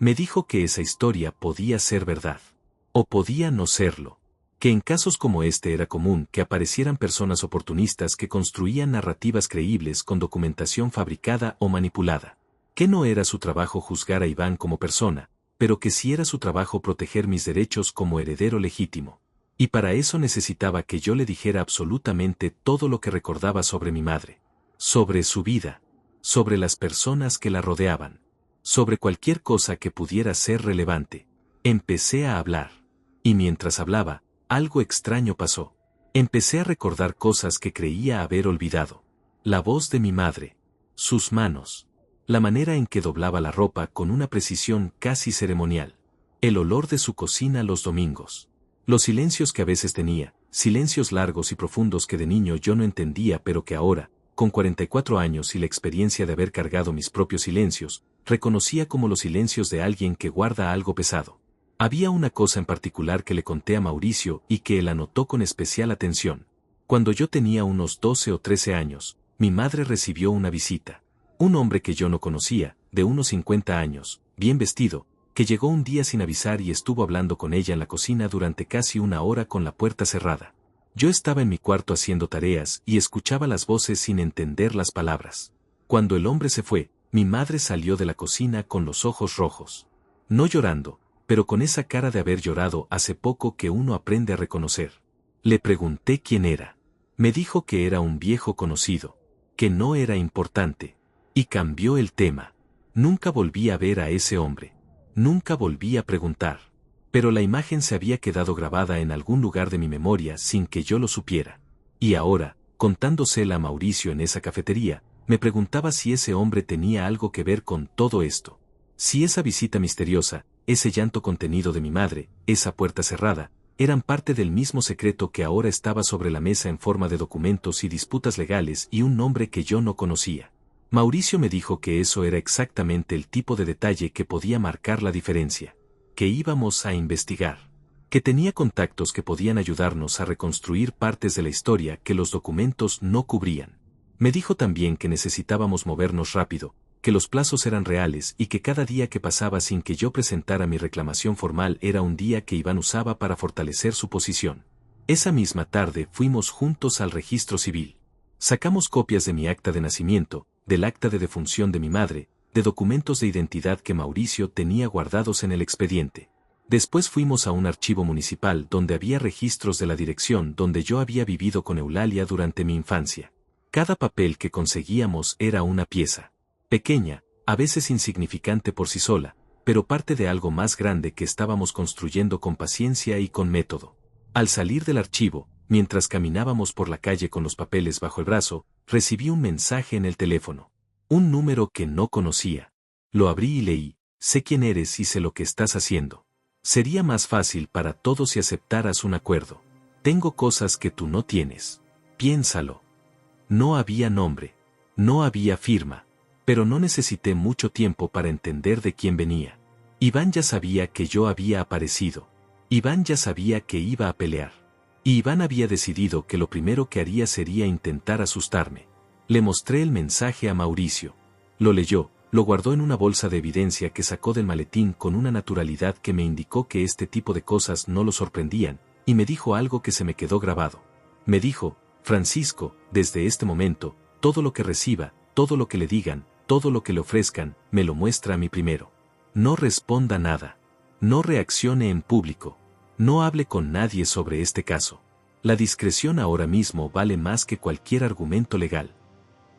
Me dijo que esa historia podía ser verdad. O podía no serlo. Que en casos como este era común que aparecieran personas oportunistas que construían narrativas creíbles con documentación fabricada o manipulada. Que no era su trabajo juzgar a Iván como persona, pero que sí era su trabajo proteger mis derechos como heredero legítimo. Y para eso necesitaba que yo le dijera absolutamente todo lo que recordaba sobre mi madre. Sobre su vida. Sobre las personas que la rodeaban. Sobre cualquier cosa que pudiera ser relevante. Empecé a hablar. Y mientras hablaba, algo extraño pasó. Empecé a recordar cosas que creía haber olvidado. La voz de mi madre. Sus manos. La manera en que doblaba la ropa con una precisión casi ceremonial. El olor de su cocina los domingos. Los silencios que a veces tenía, silencios largos y profundos que de niño yo no entendía pero que ahora, con 44 años y la experiencia de haber cargado mis propios silencios, reconocía como los silencios de alguien que guarda algo pesado. Había una cosa en particular que le conté a Mauricio y que él anotó con especial atención. Cuando yo tenía unos 12 o 13 años, mi madre recibió una visita. Un hombre que yo no conocía, de unos 50 años, bien vestido, que llegó un día sin avisar y estuvo hablando con ella en la cocina durante casi 1 hora con la puerta cerrada. Yo estaba en mi cuarto haciendo tareas y escuchaba las voces sin entender las palabras. Cuando el hombre se fue, mi madre salió de la cocina con los ojos rojos. No llorando, pero con esa cara de haber llorado hace poco que uno aprende a reconocer. Le pregunté quién era. Me dijo que era un viejo conocido, que no era importante, y cambió el tema. Nunca volví a ver a ese hombre. Nunca volví a preguntar. Pero la imagen se había quedado grabada en algún lugar de mi memoria sin que yo lo supiera. Y ahora, contándosela a Mauricio en esa cafetería, me preguntaba si ese hombre tenía algo que ver con todo esto. Si esa visita misteriosa, ese llanto contenido de mi madre, esa puerta cerrada, eran parte del mismo secreto que ahora estaba sobre la mesa en forma de documentos y disputas legales y un nombre que yo no conocía. Mauricio me dijo que eso era exactamente el tipo de detalle que podía marcar la diferencia. Que íbamos a investigar. Que tenía contactos que podían ayudarnos a reconstruir partes de la historia que los documentos no cubrían. Me dijo también que necesitábamos movernos rápido, que los plazos eran reales y que cada día que pasaba sin que yo presentara mi reclamación formal era un día que Iván usaba para fortalecer su posición. Esa misma tarde fuimos juntos al registro civil. Sacamos copias de mi acta de nacimiento, del acta de defunción de mi madre, de documentos de identidad que Mauricio tenía guardados en el expediente. Después fuimos a un archivo municipal donde había registros de la dirección donde yo había vivido con Eulalia durante mi infancia. Cada papel que conseguíamos era una pieza. Pequeña, a veces insignificante por sí sola, pero parte de algo más grande que estábamos construyendo con paciencia y con método. Al salir del archivo, mientras caminábamos por la calle con los papeles bajo el brazo, recibí un mensaje en el teléfono. Un número que no conocía. Lo abrí y leí: sé quién eres y sé lo que estás haciendo. Sería más fácil para todos si aceptaras un acuerdo. Tengo cosas que tú no tienes. Piénsalo. No había nombre. No había firma. Pero no necesité mucho tiempo para entender de quién venía. Iván ya sabía que yo había aparecido. Iván ya sabía que iba a pelear. Y Iván había decidido que lo primero que haría sería intentar asustarme. Le mostré el mensaje a Mauricio. Lo leyó, lo guardó en una bolsa de evidencia que sacó del maletín con una naturalidad que me indicó que este tipo de cosas no lo sorprendían, y me dijo algo que se me quedó grabado. Me dijo: Francisco, desde este momento, todo lo que reciba, todo lo que le digan, todo lo que le ofrezcan, me lo muestra a mí primero. No responda nada. No reaccione en público. No hable con nadie sobre este caso. La discreción ahora mismo vale más que cualquier argumento legal.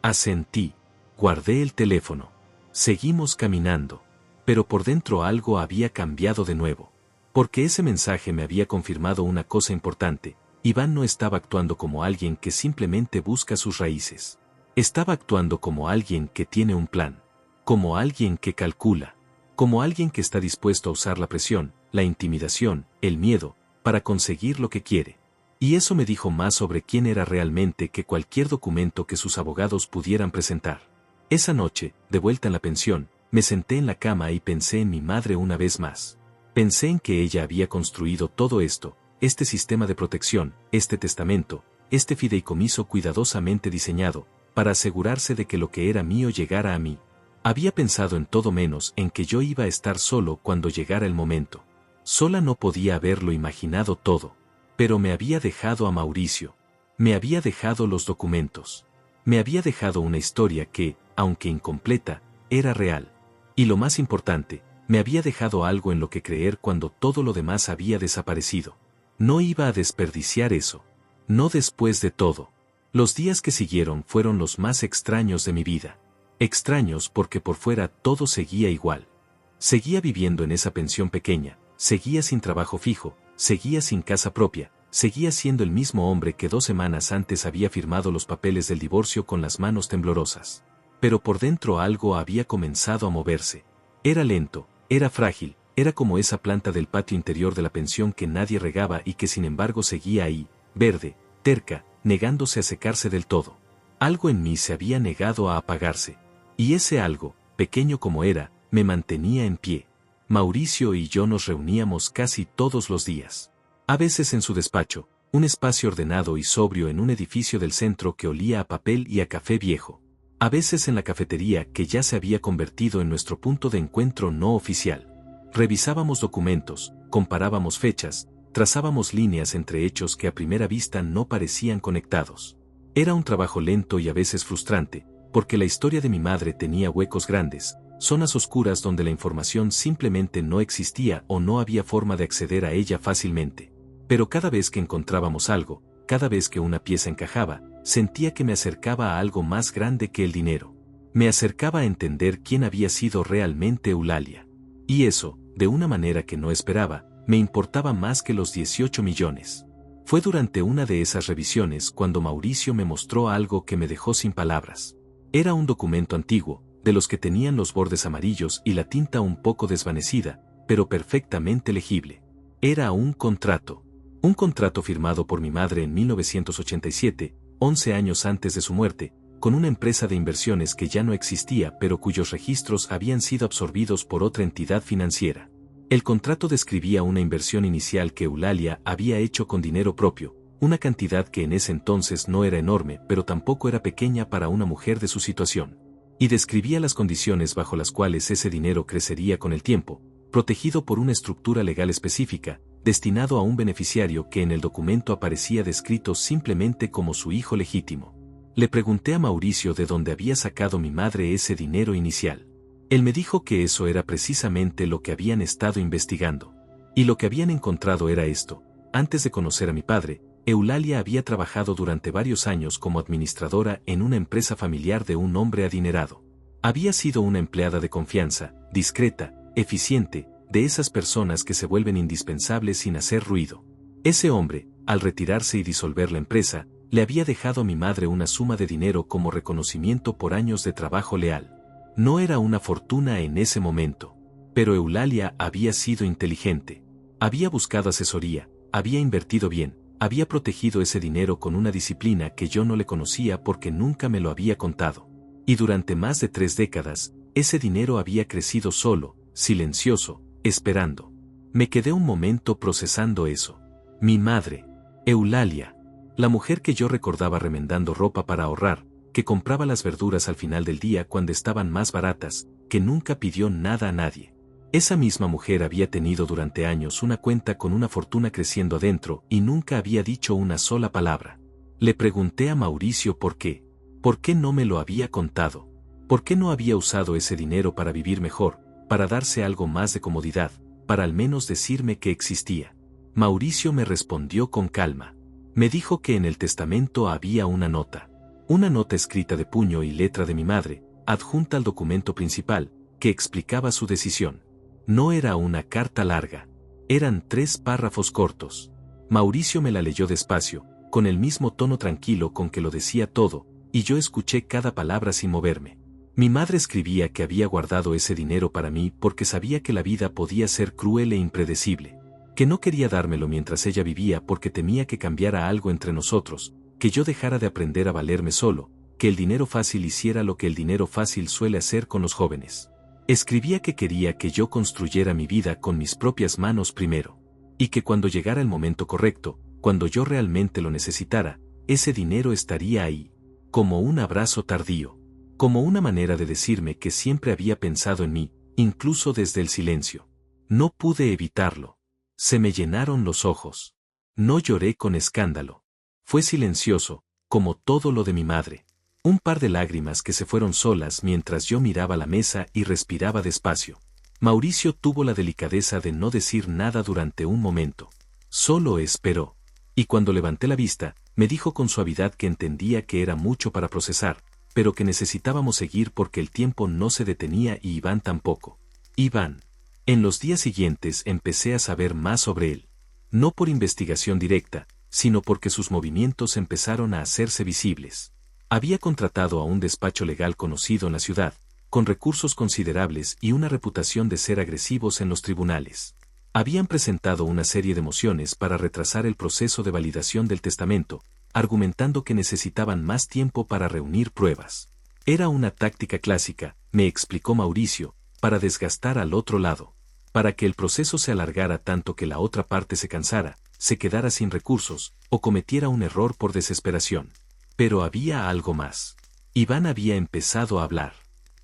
Asentí. Guardé el teléfono. Seguimos caminando. Pero por dentro algo había cambiado de nuevo. Porque ese mensaje me había confirmado una cosa importante: Iván no estaba actuando como alguien que simplemente busca sus raíces. Estaba actuando como alguien que tiene un plan. Como alguien que calcula. como alguien que está dispuesto a usar la presión, la intimidación, el miedo, para conseguir lo que quiere. Y eso me dijo más sobre quién era realmente que cualquier documento que sus abogados pudieran presentar. Esa noche, de vuelta en la pensión, me senté en la cama y pensé en mi madre una vez más. Pensé en que ella había construido todo esto, este sistema de protección, este testamento, este fideicomiso cuidadosamente diseñado, para asegurarse de que lo que era mío llegara a mí. Había pensado en todo menos en que yo iba a estar solo cuando llegara el momento. Sola no podía haberlo imaginado todo. Pero me había dejado a Mauricio. Me había dejado los documentos. Me había dejado una historia que, aunque incompleta, era real. Y lo más importante, me había dejado algo en lo que creer cuando todo lo demás había desaparecido. No iba a desperdiciar eso. No después de todo. Los días que siguieron fueron los más extraños de mi vida. Extraños porque por fuera todo seguía igual. Seguía viviendo en esa pensión pequeña, seguía sin trabajo fijo, seguía sin casa propia, seguía siendo el mismo hombre que 2 semanas antes había firmado los papeles del divorcio con las manos temblorosas. Pero por dentro algo había comenzado a moverse. Era lento, era frágil, era como esa planta del patio interior de la pensión que nadie regaba y que sin embargo seguía ahí, verde, terca, negándose a secarse del todo. Algo en mí se había negado a apagarse. Y ese algo, pequeño como era, me mantenía en pie. Mauricio y yo nos reuníamos casi todos los días. A veces en su despacho, un espacio ordenado y sobrio en un edificio del centro que olía a papel y a café viejo. A veces en la cafetería que ya se había convertido en nuestro punto de encuentro no oficial. Revisábamos documentos, comparábamos fechas, trazábamos líneas entre hechos que a primera vista no parecían conectados. Era un trabajo lento y a veces frustrante, porque la historia de mi madre tenía huecos grandes, zonas oscuras donde la información simplemente no existía o no había forma de acceder a ella fácilmente. Pero cada vez que encontrábamos algo, cada vez que una pieza encajaba, sentía que me acercaba a algo más grande que el dinero. Me acercaba a entender quién había sido realmente Eulalia. Y eso, de una manera que no esperaba, me importaba más que los 18 millones. Fue durante una de esas revisiones cuando Mauricio me mostró algo que me dejó sin palabras. Era un documento antiguo, de los que tenían los bordes amarillos y la tinta un poco desvanecida, pero perfectamente legible. Era un contrato. Un contrato firmado por mi madre en 1987, 11 años antes de su muerte, con una empresa de inversiones que ya no existía pero cuyos registros habían sido absorbidos por otra entidad financiera. El contrato describía una inversión inicial que Eulalia había hecho con dinero propio, una cantidad que en ese entonces no era enorme pero tampoco era pequeña para una mujer de su situación. Y describía las condiciones bajo las cuales ese dinero crecería con el tiempo, protegido por una estructura legal específica, destinado a un beneficiario que en el documento aparecía descrito simplemente como su hijo legítimo. Le pregunté a Mauricio de dónde había sacado mi madre ese dinero inicial. Él me dijo que eso era precisamente lo que habían estado investigando. Y lo que habían encontrado era esto. Antes de conocer a mi padre, Eulalia había trabajado durante varios años como administradora en una empresa familiar de un hombre adinerado. Había sido una empleada de confianza, discreta, eficiente, de esas personas que se vuelven indispensables sin hacer ruido. Ese hombre, al retirarse y disolver la empresa, le había dejado a mi madre una suma de dinero como reconocimiento por años de trabajo leal. No era una fortuna en ese momento, pero Eulalia había sido inteligente. Había buscado asesoría, había invertido bien, había protegido ese dinero con una disciplina que yo no le conocía porque nunca me lo había contado. Y durante más de 3 décadas, ese dinero había crecido solo, silencioso, esperando. Me quedé un momento procesando eso. Mi madre, Eulalia, la mujer que yo recordaba remendando ropa para ahorrar, que compraba las verduras al final del día cuando estaban más baratas, que nunca pidió nada a nadie. Esa misma mujer había tenido durante años una cuenta con una fortuna creciendo adentro y nunca había dicho una sola palabra. Le pregunté a Mauricio por qué. ¿Por qué no me lo había contado? ¿Por qué no había usado ese dinero para vivir mejor, para darse algo más de comodidad, para al menos decirme que existía? Mauricio me respondió con calma. Me dijo que en el testamento había una nota escrita de puño y letra de mi madre, adjunta al documento principal, que explicaba su decisión. No era una carta larga. Eran 3 párrafos cortos. Mauricio me la leyó despacio, con el mismo tono tranquilo con que lo decía todo, y yo escuché cada palabra sin moverme. Mi madre escribía que había guardado ese dinero para mí porque sabía que la vida podía ser cruel e impredecible, que no quería dármelo mientras ella vivía porque temía que cambiara algo entre nosotros, que yo dejara de aprender a valerme solo, que el dinero fácil hiciera lo que el dinero fácil suele hacer con los jóvenes. Escribía que quería que yo construyera mi vida con mis propias manos primero, y que cuando llegara el momento correcto, cuando yo realmente lo necesitara, ese dinero estaría ahí, como un abrazo tardío, como una manera de decirme que siempre había pensado en mí, incluso desde el silencio. No pude evitarlo. Se me llenaron los ojos. No lloré con escándalo. Fue silencioso, como todo lo de mi madre. Un par de lágrimas que se fueron solas mientras yo miraba la mesa y respiraba despacio. Mauricio tuvo la delicadeza de no decir nada durante un momento. Solo esperó. Y cuando levanté la vista, me dijo con suavidad que entendía que era mucho para procesar, pero que necesitábamos seguir porque el tiempo no se detenía y Iván tampoco. Iván. En los días siguientes empecé a saber más sobre él. No por investigación directa, sino porque sus movimientos empezaron a hacerse visibles. Había contratado a un despacho legal conocido en la ciudad, con recursos considerables y una reputación de ser agresivos en los tribunales. Habían presentado una serie de mociones para retrasar el proceso de validación del testamento, argumentando que necesitaban más tiempo para reunir pruebas. Era una táctica clásica, me explicó Mauricio, para desgastar al otro lado, para que el proceso se alargara tanto que la otra parte se cansara, se quedara sin recursos, o cometiera un error por desesperación. Pero había algo más. Iván había empezado a hablar.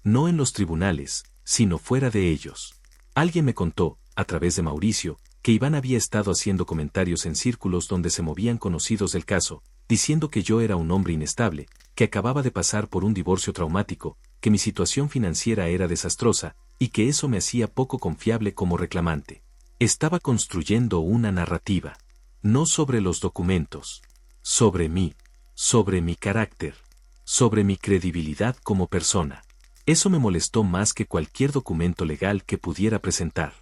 No en los tribunales, sino fuera de ellos. Alguien me contó, a través de Mauricio, que Iván había estado haciendo comentarios en círculos donde se movían conocidos del caso, diciendo que yo era un hombre inestable, que acababa de pasar por un divorcio traumático, que mi situación financiera era desastrosa, y que eso me hacía poco confiable como reclamante. Estaba construyendo una narrativa. No sobre los documentos. Sobre mí. Sobre mi carácter. Sobre mi credibilidad como persona. Eso me molestó más que cualquier documento legal que pudiera presentar.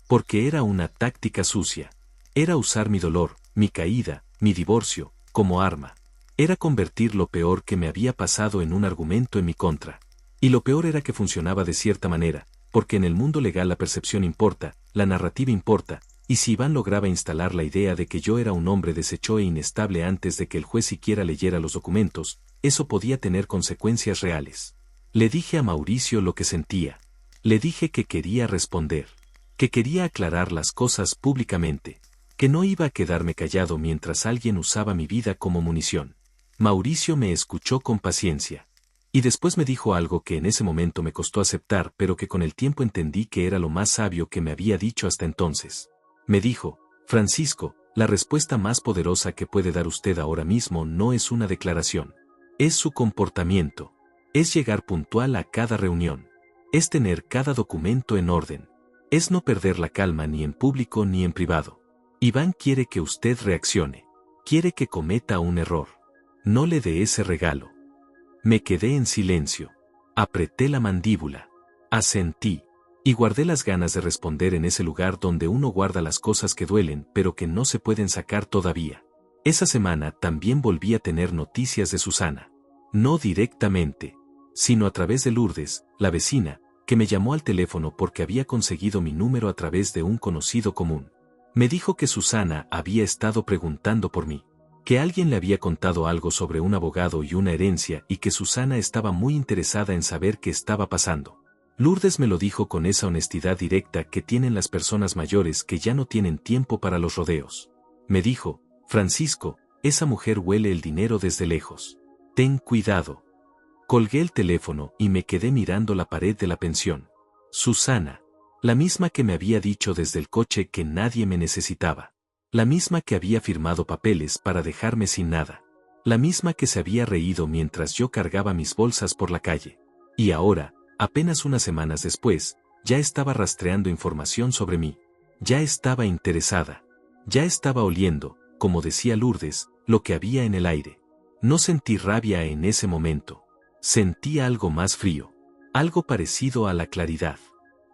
Porque era una táctica sucia. Era usar mi dolor, mi caída, mi divorcio, como arma. Era convertir lo peor que me había pasado en un argumento en mi contra. Y lo peor era que funcionaba de cierta manera, porque en el mundo legal la percepción importa, la narrativa importa, y si Iván lograba instalar la idea de que yo era un hombre deshecho e inestable antes de que el juez siquiera leyera los documentos, eso podía tener consecuencias reales. Le dije a Mauricio lo que sentía. Le dije que quería responder. Que quería aclarar las cosas públicamente. Que no iba a quedarme callado mientras alguien usaba mi vida como munición. Mauricio me escuchó con paciencia. Y después me dijo algo que en ese momento me costó aceptar, pero que con el tiempo entendí que era lo más sabio que me había dicho hasta entonces. Me dijo, Francisco, la respuesta más poderosa que puede dar usted ahora mismo no es una declaración. Es su comportamiento. Es llegar puntual a cada reunión. Es tener cada documento en orden. Es no perder la calma ni en público ni en privado. Iván quiere que usted reaccione. Quiere que cometa un error. No le dé ese regalo. Me quedé en silencio. Apreté la mandíbula. Asentí. Y guardé las ganas de responder en ese lugar donde uno guarda las cosas que duelen pero que no se pueden sacar todavía. Esa semana también volví a tener noticias de Susana. No directamente, sino a través de Lourdes, la vecina, que me llamó al teléfono porque había conseguido mi número a través de un conocido común. Me dijo que Susana había estado preguntando por mí, que alguien le había contado algo sobre un abogado y una herencia y que Susana estaba muy interesada en saber qué estaba pasando. Lourdes me lo dijo con esa honestidad directa que tienen las personas mayores que ya no tienen tiempo para los rodeos. Me dijo, Francisco, esa mujer huele el dinero desde lejos. Ten cuidado. Colgué el teléfono y me quedé mirando la pared de la pensión. Susana. La misma que me había dicho desde el coche que nadie me necesitaba. La misma que había firmado papeles para dejarme sin nada. La misma que se había reído mientras yo cargaba mis bolsas por la calle. Y ahora, apenas unas semanas después, ya estaba rastreando información sobre mí. Ya estaba interesada. Ya estaba oliendo, como decía Lourdes, lo que había en el aire. No sentí rabia en ese momento. Sentí algo más frío. Algo parecido a la claridad.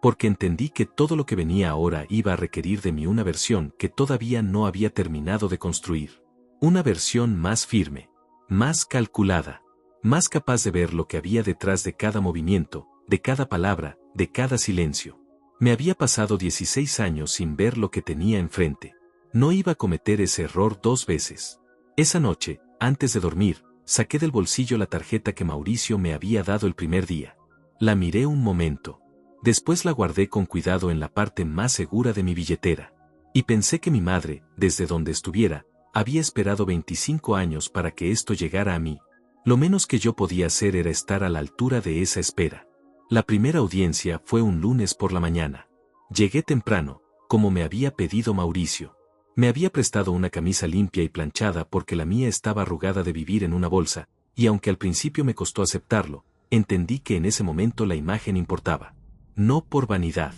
Porque entendí que todo lo que venía ahora iba a requerir de mí una versión que todavía no había terminado de construir. Una versión más firme. Más calculada. más capaz de ver lo que había detrás de cada movimiento, de cada palabra, de cada silencio. Me había pasado 16 años sin ver lo que tenía enfrente. No iba a cometer ese error 2 veces. Esa noche, antes de dormir, saqué del bolsillo la tarjeta que Mauricio me había dado el primer día. La miré un momento. Después la guardé con cuidado en la parte más segura de mi billetera. Y pensé que mi madre, desde donde estuviera, había esperado 25 años para que esto llegara a mí. Lo menos que yo podía hacer era estar a la altura de esa espera. La primera audiencia fue un lunes por la mañana. Llegué temprano, como me había pedido Mauricio. Me había prestado una camisa limpia y planchada porque la mía estaba arrugada de vivir en una bolsa, y aunque al principio me costó aceptarlo, entendí que en ese momento la imagen importaba. No por vanidad,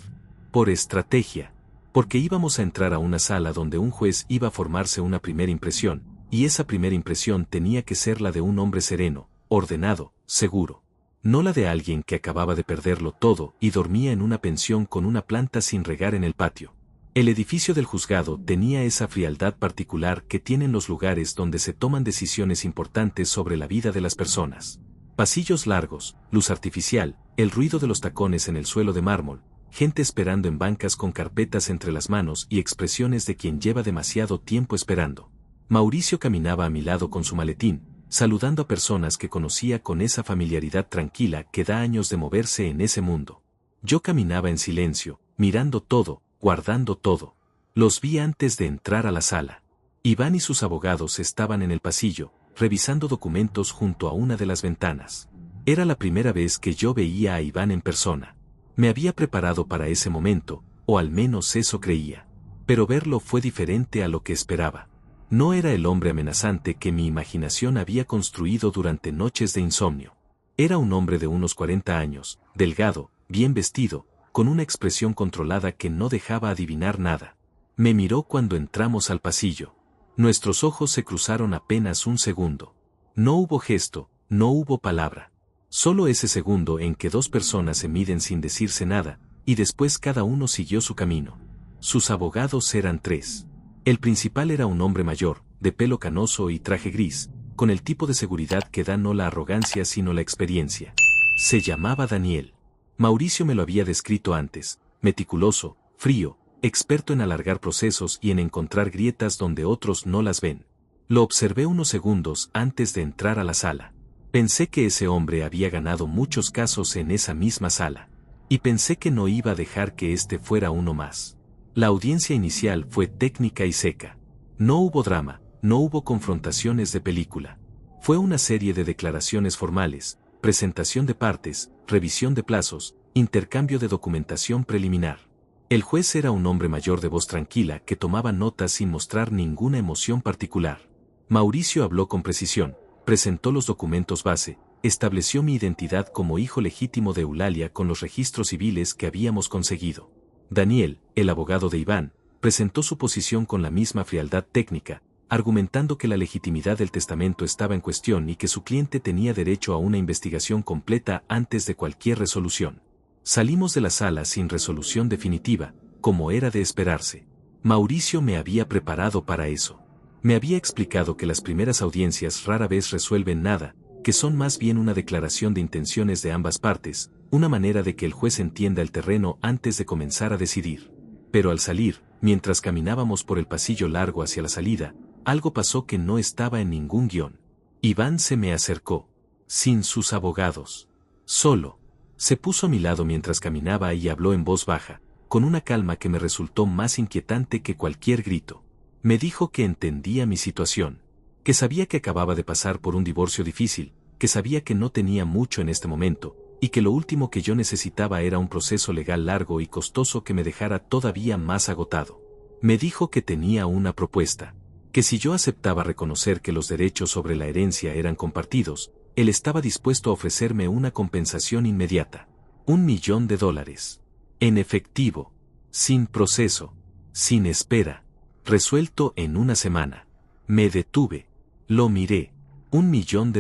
por estrategia, porque íbamos a entrar a una sala donde un juez iba a formarse una primera impresión, y esa primera impresión tenía que ser la de un hombre sereno, ordenado, seguro. No la de alguien que acababa de perderlo todo y dormía en una pensión con una planta sin regar en el patio. El edificio del juzgado tenía esa frialdad particular que tienen los lugares donde se toman decisiones importantes sobre la vida de las personas. Pasillos largos, luz artificial, el ruido de los tacones en el suelo de mármol, gente esperando en bancas con carpetas entre las manos y expresiones de quien lleva demasiado tiempo esperando. Mauricio caminaba a mi lado con su maletín, saludando a personas que conocía con esa familiaridad tranquila que da años de moverse en ese mundo. Yo caminaba en silencio, mirando todo, guardando todo. Los vi antes de entrar a la sala. Iván y sus abogados estaban en el pasillo, revisando documentos junto a una de las ventanas. Era la primera vez que yo veía a Iván en persona. Me había preparado para ese momento, o al menos eso creía. Pero verlo fue diferente a lo que esperaba. No era el hombre amenazante que mi imaginación había construido durante noches de insomnio. Era un hombre de unos 40 años, delgado, bien vestido, con una expresión controlada que no dejaba adivinar nada. Me miró cuando entramos al pasillo. Nuestros ojos se cruzaron apenas un segundo. No hubo gesto, no hubo palabra. Solo ese segundo en que 2 personas se miden sin decirse nada, y después cada uno siguió su camino. Sus abogados eran 3. El principal era un hombre mayor, de pelo canoso y traje gris, con el tipo de seguridad que da no la arrogancia sino la experiencia. Se llamaba Daniel. Mauricio me lo había descrito antes, meticuloso, frío, experto en alargar procesos y en encontrar grietas donde otros no las ven. Lo observé unos segundos antes de entrar a la sala. Pensé que ese hombre había ganado muchos casos en esa misma sala. Y pensé que no iba a dejar que este fuera uno más. La audiencia inicial fue técnica y seca. No hubo drama, no hubo confrontaciones de película. Fue una serie de declaraciones formales, presentación de partes, revisión de plazos, intercambio de documentación preliminar. El juez era un hombre mayor de voz tranquila que tomaba notas sin mostrar ninguna emoción particular. Mauricio habló con precisión, presentó los documentos base, estableció mi identidad como hijo legítimo de Eulalia con los registros civiles que habíamos conseguido. Daniel, el abogado de Iván, presentó su posición con la misma frialdad técnica, argumentando que la legitimidad del testamento estaba en cuestión y que su cliente tenía derecho a una investigación completa antes de cualquier resolución. Salimos de la sala sin resolución definitiva, como era de esperarse. Mauricio me había preparado para eso. Me había explicado que las primeras audiencias rara vez resuelven nada, que son más bien una declaración de intenciones de ambas partes, una manera de que el juez entienda el terreno antes de comenzar a decidir. Pero al salir, mientras caminábamos por el pasillo largo hacia la salida, algo pasó que no estaba en ningún guión. Iván se me acercó, sin sus abogados. Solo. Se puso a mi lado mientras caminaba y habló en voz baja, con una calma que me resultó más inquietante que cualquier grito. Me dijo que entendía mi situación, que sabía que acababa de pasar por un divorcio difícil, que sabía que no tenía mucho en este momento, y que lo último que yo necesitaba era un proceso legal largo y costoso que me dejara todavía más agotado. Me dijo que tenía una propuesta, que si yo aceptaba reconocer que los derechos sobre la herencia eran compartidos, él estaba dispuesto a ofrecerme una compensación inmediata. $1 millón. En efectivo. Sin proceso. Sin espera. Resuelto en una semana. Me detuve. Lo miré. $1 millón.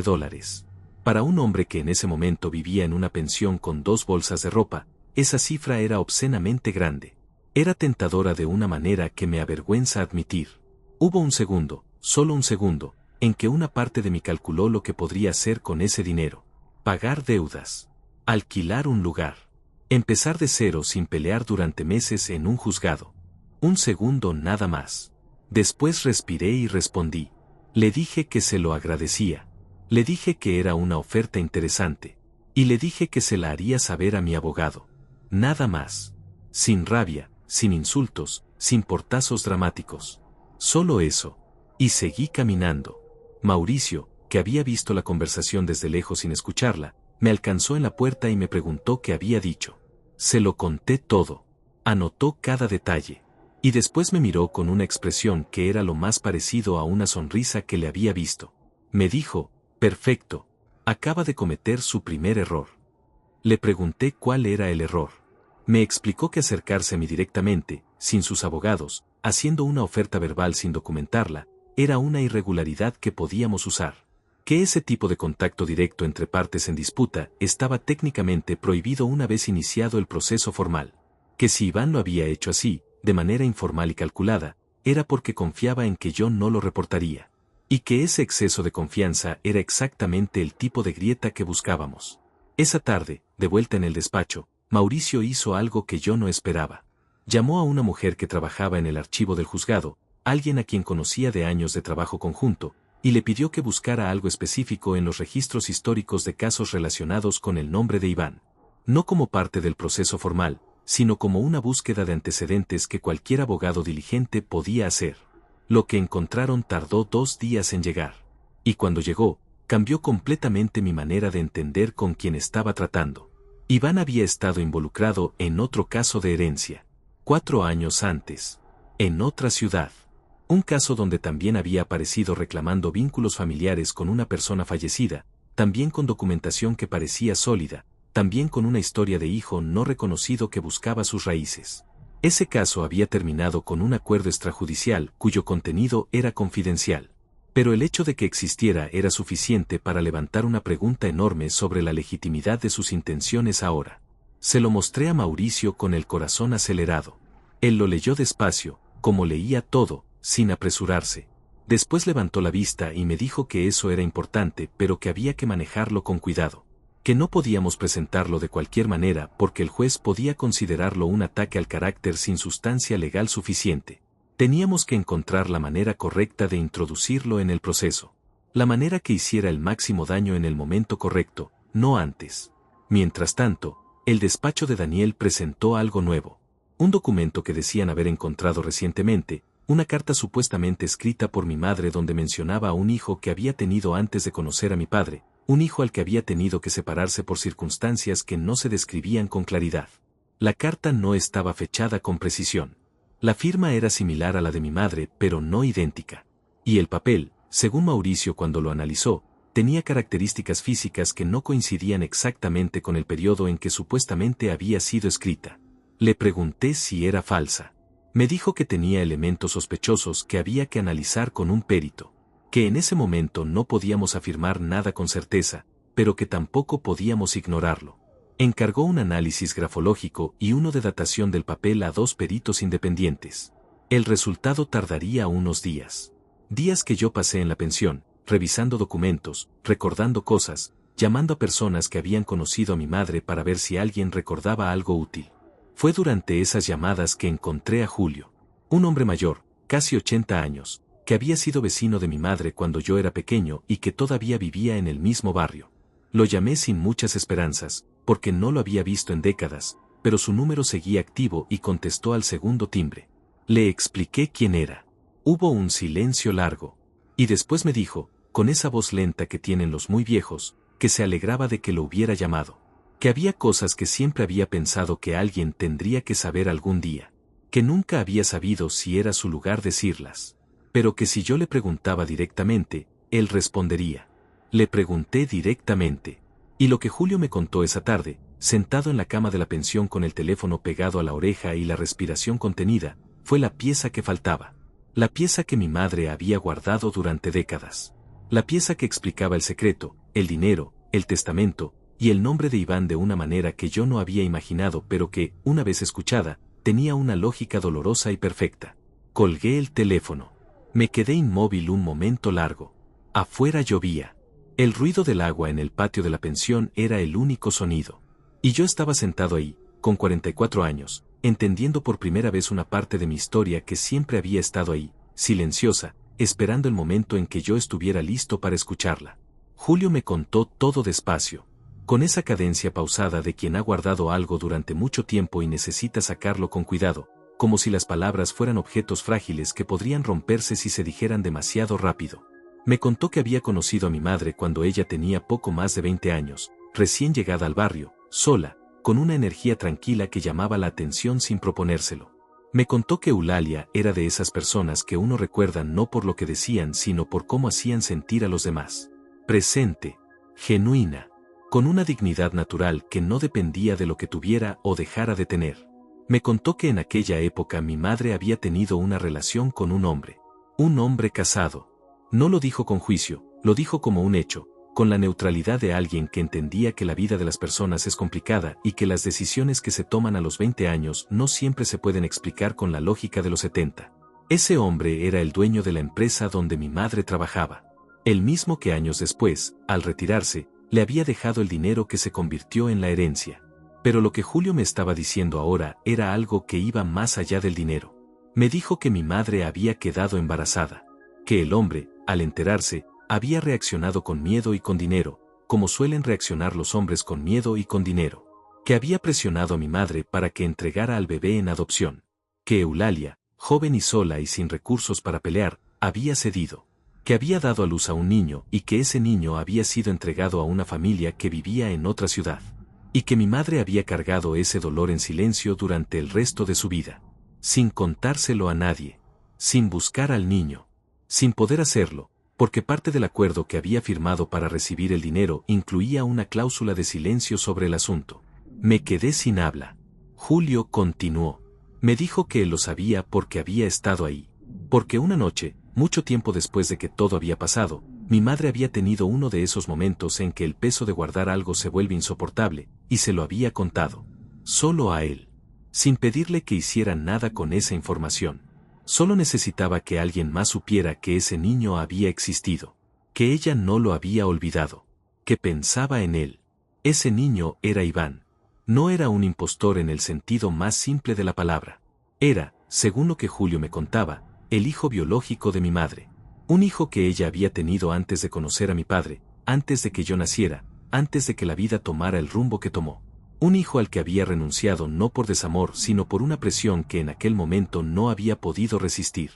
Para un hombre que en ese momento vivía en una pensión con 2 bolsas de ropa, esa cifra era obscenamente grande. Era tentadora de una manera que me avergüenza admitir. Hubo un segundo, solo un segundo, en que una parte de mí calculó lo que podría hacer con ese dinero. Pagar deudas. Alquilar un lugar. Empezar de cero sin pelear durante meses en un juzgado. Un segundo nada más. Después respiré y respondí. Le dije que se lo agradecía. Le dije que era una oferta interesante. Y le dije que se la haría saber a mi abogado. Nada más. Sin rabia, sin insultos, sin portazos dramáticos. Solo eso. Y seguí caminando. Mauricio, que había visto la conversación desde lejos sin escucharla, me alcanzó en la puerta y me preguntó qué había dicho. Se lo conté todo. Anotó cada detalle. Y después me miró con una expresión que era lo más parecido a una sonrisa que le había visto. Me dijo, perfecto, acaba de cometer su primer error. Le pregunté cuál era el error. Me explicó que acercarse a mí directamente, sin sus abogados, haciendo una oferta verbal sin documentarla, era una irregularidad que podíamos usar. Que ese tipo de contacto directo entre partes en disputa estaba técnicamente prohibido una vez iniciado el proceso formal. Que si Iván lo había hecho así, de manera informal y calculada, era porque confiaba en que yo no lo reportaría. Y que ese exceso de confianza era exactamente el tipo de grieta que buscábamos. Esa tarde, de vuelta en el despacho, Mauricio hizo algo que yo no esperaba. Llamó a una mujer que trabajaba en el archivo del juzgado, alguien a quien conocía de años de trabajo conjunto, y le pidió que buscara algo específico en los registros históricos de casos relacionados con el nombre de Iván. No como parte del proceso formal, sino como una búsqueda de antecedentes que cualquier abogado diligente podía hacer. Lo que encontraron tardó 2 días en llegar. Y cuando llegó, cambió completamente mi manera de entender con quién estaba tratando. Iván había estado involucrado en otro caso de herencia. 4 años antes. En otra ciudad. Un caso donde también había aparecido reclamando vínculos familiares con una persona fallecida, también con documentación que parecía sólida, también con una historia de hijo no reconocido que buscaba sus raíces. Ese caso había terminado con un acuerdo extrajudicial cuyo contenido era confidencial. Pero el hecho de que existiera era suficiente para levantar una pregunta enorme sobre la legitimidad de sus intenciones ahora. Se lo mostré a Mauricio con el corazón acelerado. Él lo leyó despacio, como leía todo, sin apresurarse. Después levantó la vista y me dijo que eso era importante, pero que había que manejarlo con cuidado. Que no podíamos presentarlo de cualquier manera porque el juez podía considerarlo un ataque al carácter sin sustancia legal suficiente. Teníamos que encontrar la manera correcta de introducirlo en el proceso. La manera que hiciera el máximo daño en el momento correcto, no antes. Mientras tanto, el despacho de Daniel presentó algo nuevo. Un documento que decían haber encontrado recientemente, una carta supuestamente escrita por mi madre donde mencionaba a un hijo que había tenido antes de conocer a mi padre, un hijo al que había tenido que separarse por circunstancias que no se describían con claridad. La carta no estaba fechada con precisión. La firma era similar a la de mi madre, pero no idéntica. Y el papel, según Mauricio cuando lo analizó, tenía características físicas que no coincidían exactamente con el periodo en que supuestamente había sido escrita. Le pregunté si era falsa. Me dijo que tenía elementos sospechosos que había que analizar con un perito. Que en ese momento no podíamos afirmar nada con certeza, pero que tampoco podíamos ignorarlo. Encargó un análisis grafológico y uno de datación del papel a 2 peritos independientes. El resultado tardaría unos días. Días que yo pasé en la pensión, revisando documentos, recordando cosas, llamando a personas que habían conocido a mi madre para ver si alguien recordaba algo útil. Fue durante esas llamadas que encontré a Julio. Un hombre mayor, casi 80 años, que había sido vecino de mi madre cuando yo era pequeño y que todavía vivía en el mismo barrio. Lo llamé sin muchas esperanzas, porque no lo había visto en décadas, pero su número seguía activo y contestó al segundo timbre. Le expliqué quién era. Hubo un silencio largo. Y después me dijo, con esa voz lenta que tienen los muy viejos, que se alegraba de que lo hubiera llamado. Que había cosas que siempre había pensado que alguien tendría que saber algún día. Que nunca había sabido si era su lugar decirlas. Pero que si yo le preguntaba directamente, él respondería. Le pregunté directamente. Y lo que Julio me contó esa tarde, sentado en la cama de la pensión con el teléfono pegado a la oreja y la respiración contenida, fue la pieza que faltaba. La pieza que mi madre había guardado durante décadas. La pieza que explicaba el secreto, el dinero, el testamento, y el nombre de Iván de una manera que yo no había imaginado pero que, una vez escuchada, tenía una lógica dolorosa y perfecta. Colgué el teléfono. Me quedé inmóvil un momento largo. Afuera llovía. El ruido del agua en el patio de la pensión era el único sonido. Y yo estaba sentado ahí, con 44 años, entendiendo por primera vez una parte de mi historia que siempre había estado ahí, silenciosa, esperando el momento en que yo estuviera listo para escucharla. Julio me contó todo despacio, con esa cadencia pausada de quien ha guardado algo durante mucho tiempo y necesita sacarlo con cuidado, como si las palabras fueran objetos frágiles que podrían romperse si se dijeran demasiado rápido. Me contó que había conocido a mi madre cuando ella tenía poco más de 20 años, recién llegada al barrio, sola, con una energía tranquila que llamaba la atención sin proponérselo. Me contó que Eulalia era de esas personas que uno recuerda no por lo que decían sino por cómo hacían sentir a los demás. Presente, genuina, con una dignidad natural que no dependía de lo que tuviera o dejara de tener. Me contó que en aquella época mi madre había tenido una relación con un hombre casado. No lo dijo con juicio, lo dijo como un hecho, con la neutralidad de alguien que entendía que la vida de las personas es complicada y que las decisiones que se toman a los 20 años no siempre se pueden explicar con la lógica de los 70. Ese hombre era el dueño de la empresa donde mi madre trabajaba. El mismo que años después, al retirarse, le había dejado el dinero que se convirtió en la herencia. Pero lo que Julio me estaba diciendo ahora era algo que iba más allá del dinero. Me dijo que mi madre había quedado embarazada, que el hombre, al enterarse, había reaccionado con miedo y con dinero, como suelen reaccionar los hombres con miedo y con dinero, que había presionado a mi madre para que entregara al bebé en adopción, que Eulalia, joven y sola y sin recursos para pelear, había cedido, que había dado a luz a un niño y que ese niño había sido entregado a una familia que vivía en otra ciudad, y que mi madre había cargado ese dolor en silencio durante el resto de su vida, sin contárselo a nadie, sin buscar al niño, sin poder hacerlo, porque parte del acuerdo que había firmado para recibir el dinero incluía una cláusula de silencio sobre el asunto. Me quedé sin habla. Julio continuó. Me dijo que él lo sabía porque había estado ahí. Porque una noche, mucho tiempo después de que todo había pasado, mi madre había tenido uno de esos momentos en que el peso de guardar algo se vuelve insoportable, y se lo había contado. Solo a él. Sin pedirle que hiciera nada con esa información. Solo necesitaba que alguien más supiera que ese niño había existido, que ella no lo había olvidado, que pensaba en él. Ese niño era Iván. No era un impostor en el sentido más simple de la palabra. Era, según lo que Julio me contaba, el hijo biológico de mi madre. Un hijo que ella había tenido antes de conocer a mi padre, antes de que yo naciera, antes de que la vida tomara el rumbo que tomó. Un hijo al que había renunciado no por desamor sino por una presión que en aquel momento no había podido resistir.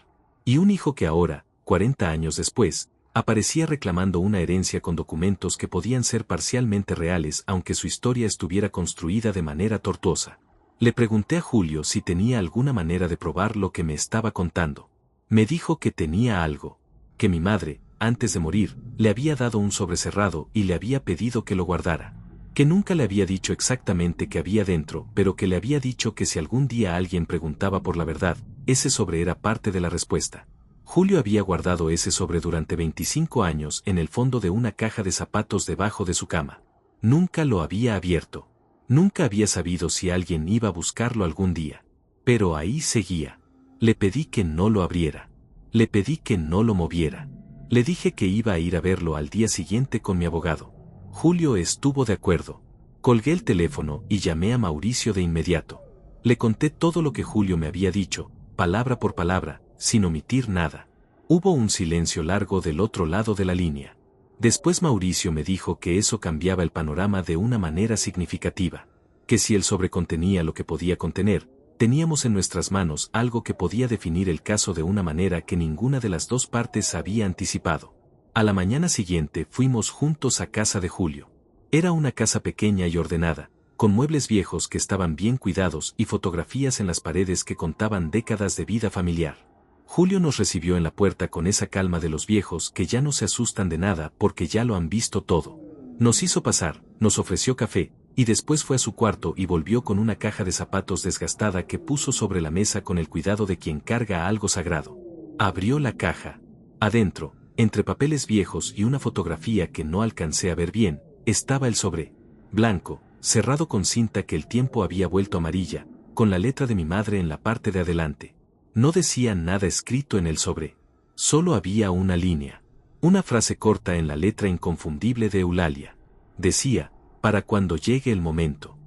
Y un hijo que ahora, 40 años después, aparecía reclamando una herencia con documentos que podían ser parcialmente reales aunque su historia estuviera construida de manera tortuosa. Le pregunté a Julio si tenía alguna manera de probar lo que me estaba contando. Me dijo que tenía algo, que mi madre, antes de morir, le había dado un sobre cerrado y le había pedido que lo guardara. Que nunca le había dicho exactamente qué había dentro, pero que le había dicho que si algún día alguien preguntaba por la verdad, ese sobre era parte de la respuesta. Julio había guardado ese sobre durante 25 años en el fondo de una caja de zapatos debajo de su cama. Nunca lo había abierto. Nunca había sabido si alguien iba a buscarlo algún día. Pero ahí seguía. Le pedí que no lo abriera. Le pedí que no lo moviera. Le dije que iba a ir a verlo al día siguiente con mi abogado. Julio estuvo de acuerdo. Colgué el teléfono y llamé a Mauricio de inmediato. Le conté todo lo que Julio me había dicho, palabra por palabra, sin omitir nada. Hubo un silencio largo del otro lado de la línea. Después Mauricio me dijo que eso cambiaba el panorama de una manera significativa. Que si el sobre contenía lo que podía contener, teníamos en nuestras manos algo que podía definir el caso de una manera que ninguna de las dos partes había anticipado. A la mañana siguiente fuimos juntos a casa de Julio. Era una casa pequeña y ordenada, con muebles viejos que estaban bien cuidados y fotografías en las paredes que contaban décadas de vida familiar. Julio nos recibió en la puerta con esa calma de los viejos que ya no se asustan de nada porque ya lo han visto todo. Nos hizo pasar, nos ofreció café, y después fue a su cuarto y volvió con una caja de zapatos desgastada que puso sobre la mesa con el cuidado de quien carga algo sagrado. Abrió la caja. Adentro, entre papeles viejos y una fotografía que no alcancé a ver bien, estaba el sobre. Blanco, cerrado con cinta que el tiempo había vuelto amarilla, con la letra de mi madre en la parte de adelante. No decía nada escrito en el sobre. Solo había una línea. Una frase corta en la letra inconfundible de Eulalia. Decía, para cuando llegue el momento.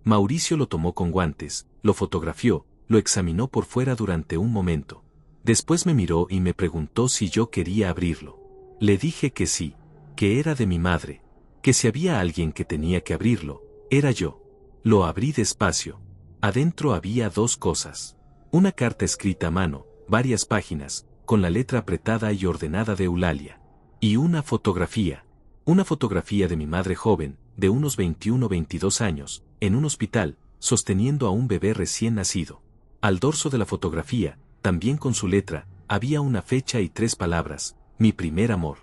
Mauricio lo tomó con guantes, lo fotografió, lo examinó por fuera durante un momento. Después me miró y me preguntó si yo quería abrirlo. Le dije que sí, que era de mi madre, que si había alguien que tenía que abrirlo, era yo. Lo abrí despacio. Adentro había dos cosas. Una carta escrita a mano, varias páginas, con la letra apretada y ordenada de Eulalia. Y una fotografía de mi madre joven, de unos 21 o 22 años, en un hospital, sosteniendo a un bebé recién nacido. Al dorso de la fotografía, también con su letra, había una fecha y 3 palabras, mi primer amor.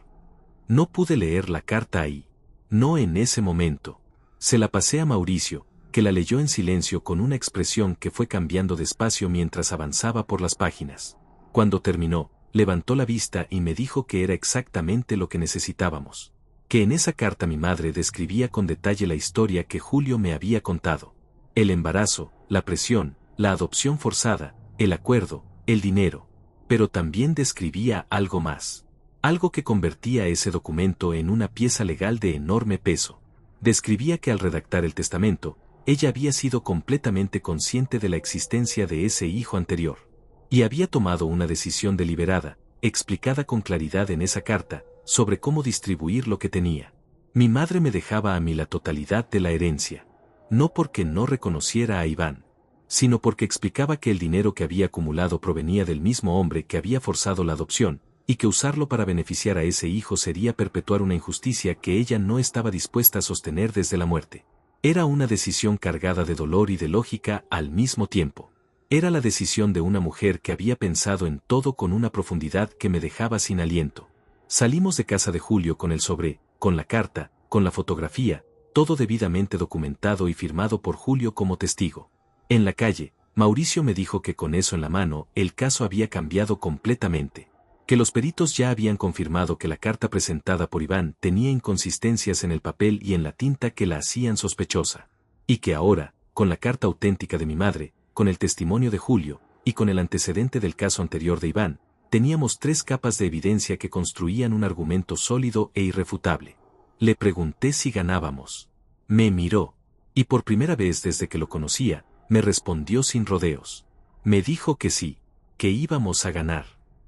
No pude leer la carta ahí. No en ese momento. Se la pasé a Mauricio, que la leyó en silencio con una expresión que fue cambiando despacio mientras avanzaba por las páginas. Cuando terminó, levantó la vista y me dijo que era exactamente lo que necesitábamos. Que en esa carta mi madre describía con detalle la historia que Julio me había contado. El embarazo, la presión, la adopción forzada, el acuerdo, el dinero. Pero también describía algo más. Algo que convertía ese documento en una pieza legal de enorme peso. Describía que al redactar el testamento, ella había sido completamente consciente de la existencia de ese hijo anterior. Y había tomado una decisión deliberada, explicada con claridad en esa carta, sobre cómo distribuir lo que tenía. Mi madre me dejaba a mí la totalidad de la herencia. No porque no reconociera a Iván, sino porque explicaba que el dinero que había acumulado provenía del mismo hombre que había forzado la adopción, y que usarlo para beneficiar a ese hijo sería perpetuar una injusticia que ella no estaba dispuesta a sostener desde la muerte. Era una decisión cargada de dolor y de lógica al mismo tiempo. Era la decisión de una mujer que había pensado en todo con una profundidad que me dejaba sin aliento. Salimos de casa de Julio con el sobre, con la carta, con la fotografía, todo debidamente documentado y firmado por Julio como testigo. En la calle, Mauricio me dijo que con eso en la mano, el caso había cambiado completamente. Que los peritos ya habían confirmado que la carta presentada por Iván tenía inconsistencias en el papel y en la tinta que la hacían sospechosa. Y que ahora, con la carta auténtica de mi madre, con el testimonio de Julio, y con el antecedente del caso anterior de Iván, teníamos 3 capas de evidencia que construían un argumento sólido e irrefutable. Le pregunté si ganábamos. Me miró. Y por primera vez desde que lo conocía, me respondió sin rodeos. Me dijo que sí, que íbamos a ganar.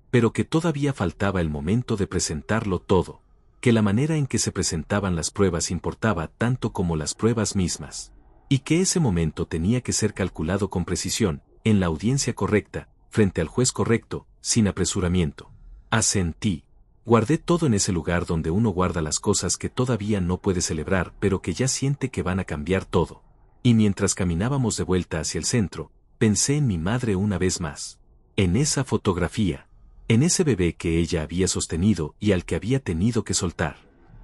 Pero que todavía faltaba el momento de presentarlo todo, que la manera en que se presentaban las pruebas importaba tanto como las pruebas mismas, y que ese momento tenía que ser calculado con precisión, en la audiencia correcta, frente al juez correcto, sin apresuramiento. Asentí. Guardé todo en ese lugar donde uno guarda las cosas que todavía no puede celebrar pero que ya siente que van a cambiar todo. Y mientras caminábamos de vuelta hacia el centro, pensé en mi madre una vez más. En esa fotografía. En ese bebé que ella había sostenido y al que había tenido que soltar.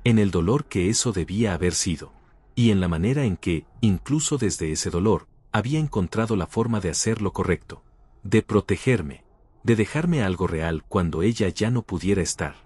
En el dolor que eso debía haber sido. Y en la manera en que, incluso desde ese dolor, había encontrado la forma de hacer lo correcto. De protegerme. De dejarme algo real cuando ella ya no pudiera estar.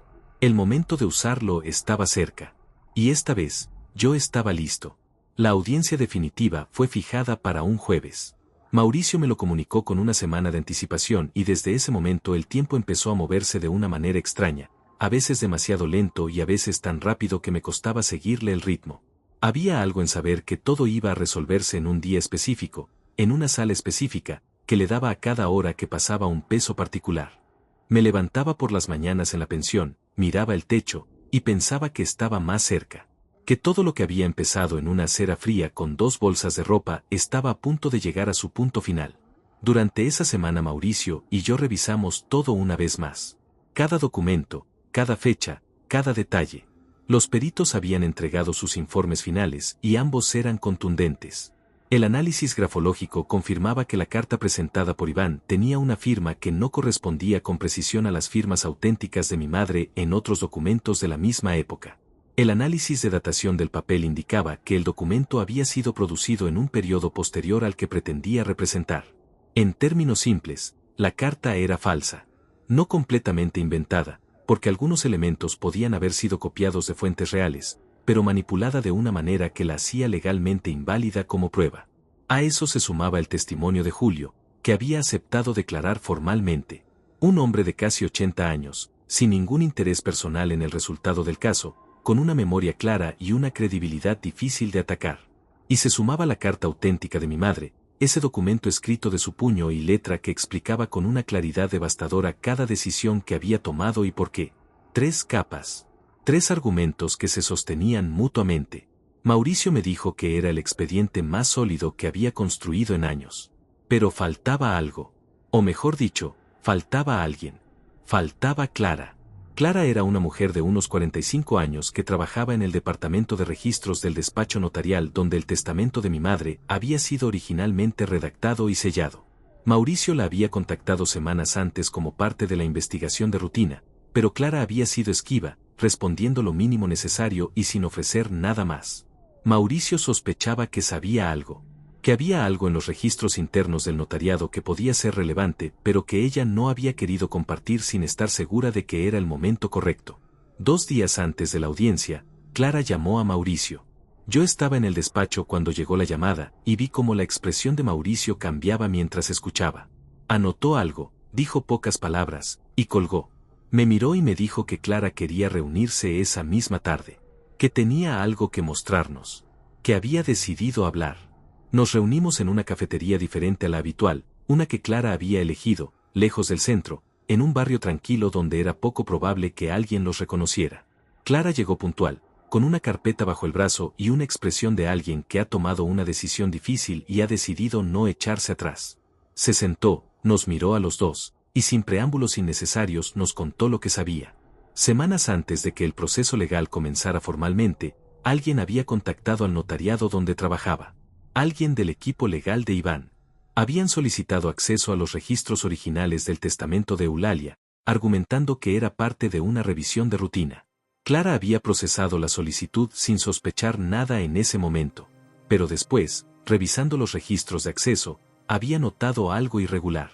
El momento de usarlo estaba cerca. Y esta vez, yo estaba listo. La audiencia definitiva fue fijada para un jueves. Mauricio me lo comunicó con una semana de anticipación y desde ese momento el tiempo empezó a moverse de una manera extraña, a veces demasiado lento y a veces tan rápido que me costaba seguirle el ritmo. Había algo en saber que todo iba a resolverse en un día específico, en una sala específica, que le daba a cada hora que pasaba un peso particular. Me levantaba por las mañanas en la pensión, miraba el techo, y pensaba que estaba más cerca. Que todo lo que había empezado en una acera fría con 2 bolsas de ropa estaba a punto de llegar a su punto final. Durante esa semana Mauricio y yo revisamos todo una vez más. Cada documento, cada fecha, cada detalle. Los peritos habían entregado sus informes finales y ambos eran contundentes. El análisis grafológico confirmaba que la carta presentada por Iván tenía una firma que no correspondía con precisión a las firmas auténticas de mi madre en otros documentos de la misma época. El análisis de datación del papel indicaba que el documento había sido producido en un periodo posterior al que pretendía representar. En términos simples, la carta era falsa. No completamente inventada, porque algunos elementos podían haber sido copiados de fuentes reales, pero manipulada de una manera que la hacía legalmente inválida como prueba. A eso se sumaba el testimonio de Julio, que había aceptado declarar formalmente. Un hombre de casi 80 años, sin ningún interés personal en el resultado del caso, con una memoria clara y una credibilidad difícil de atacar. Y se sumaba la carta auténtica de mi madre, ese documento escrito de su puño y letra que explicaba con una claridad devastadora cada decisión que había tomado y por qué. 3 capas. 3 argumentos que se sostenían mutuamente. Mauricio me dijo que era el expediente más sólido que había construido en años. Pero faltaba algo. O mejor dicho, faltaba alguien. Faltaba Clara. Clara era una mujer de unos 45 años que trabajaba en el departamento de registros del despacho notarial donde el testamento de mi madre había sido originalmente redactado y sellado. Mauricio la había contactado semanas antes como parte de la investigación de rutina, pero Clara había sido esquiva, respondiendo lo mínimo necesario y sin ofrecer nada más. Mauricio sospechaba que sabía algo, que había algo en los registros internos del notariado que podía ser relevante, pero que ella no había querido compartir sin estar segura de que era el momento correcto. 2 días antes de la audiencia, Clara llamó a Mauricio. Yo estaba en el despacho cuando llegó la llamada, y vi cómo la expresión de Mauricio cambiaba mientras escuchaba. Anotó algo, dijo pocas palabras, y colgó. Me miró y me dijo que Clara quería reunirse esa misma tarde, que tenía algo que mostrarnos, que había decidido hablar. Nos reunimos en una cafetería diferente a la habitual, una que Clara había elegido, lejos del centro, en un barrio tranquilo donde era poco probable que alguien los reconociera. Clara llegó puntual, con una carpeta bajo el brazo y una expresión de alguien que ha tomado una decisión difícil y ha decidido no echarse atrás. Se sentó, nos miró a los dos, y sin preámbulos innecesarios nos contó lo que sabía. Semanas antes de que el proceso legal comenzara formalmente, alguien había contactado al notariado donde trabajaba. Alguien del equipo legal de Iván. Habían solicitado acceso a los registros originales del testamento de Eulalia, argumentando que era parte de una revisión de rutina. Clara había procesado la solicitud sin sospechar nada en ese momento, pero después, revisando los registros de acceso, había notado algo irregular.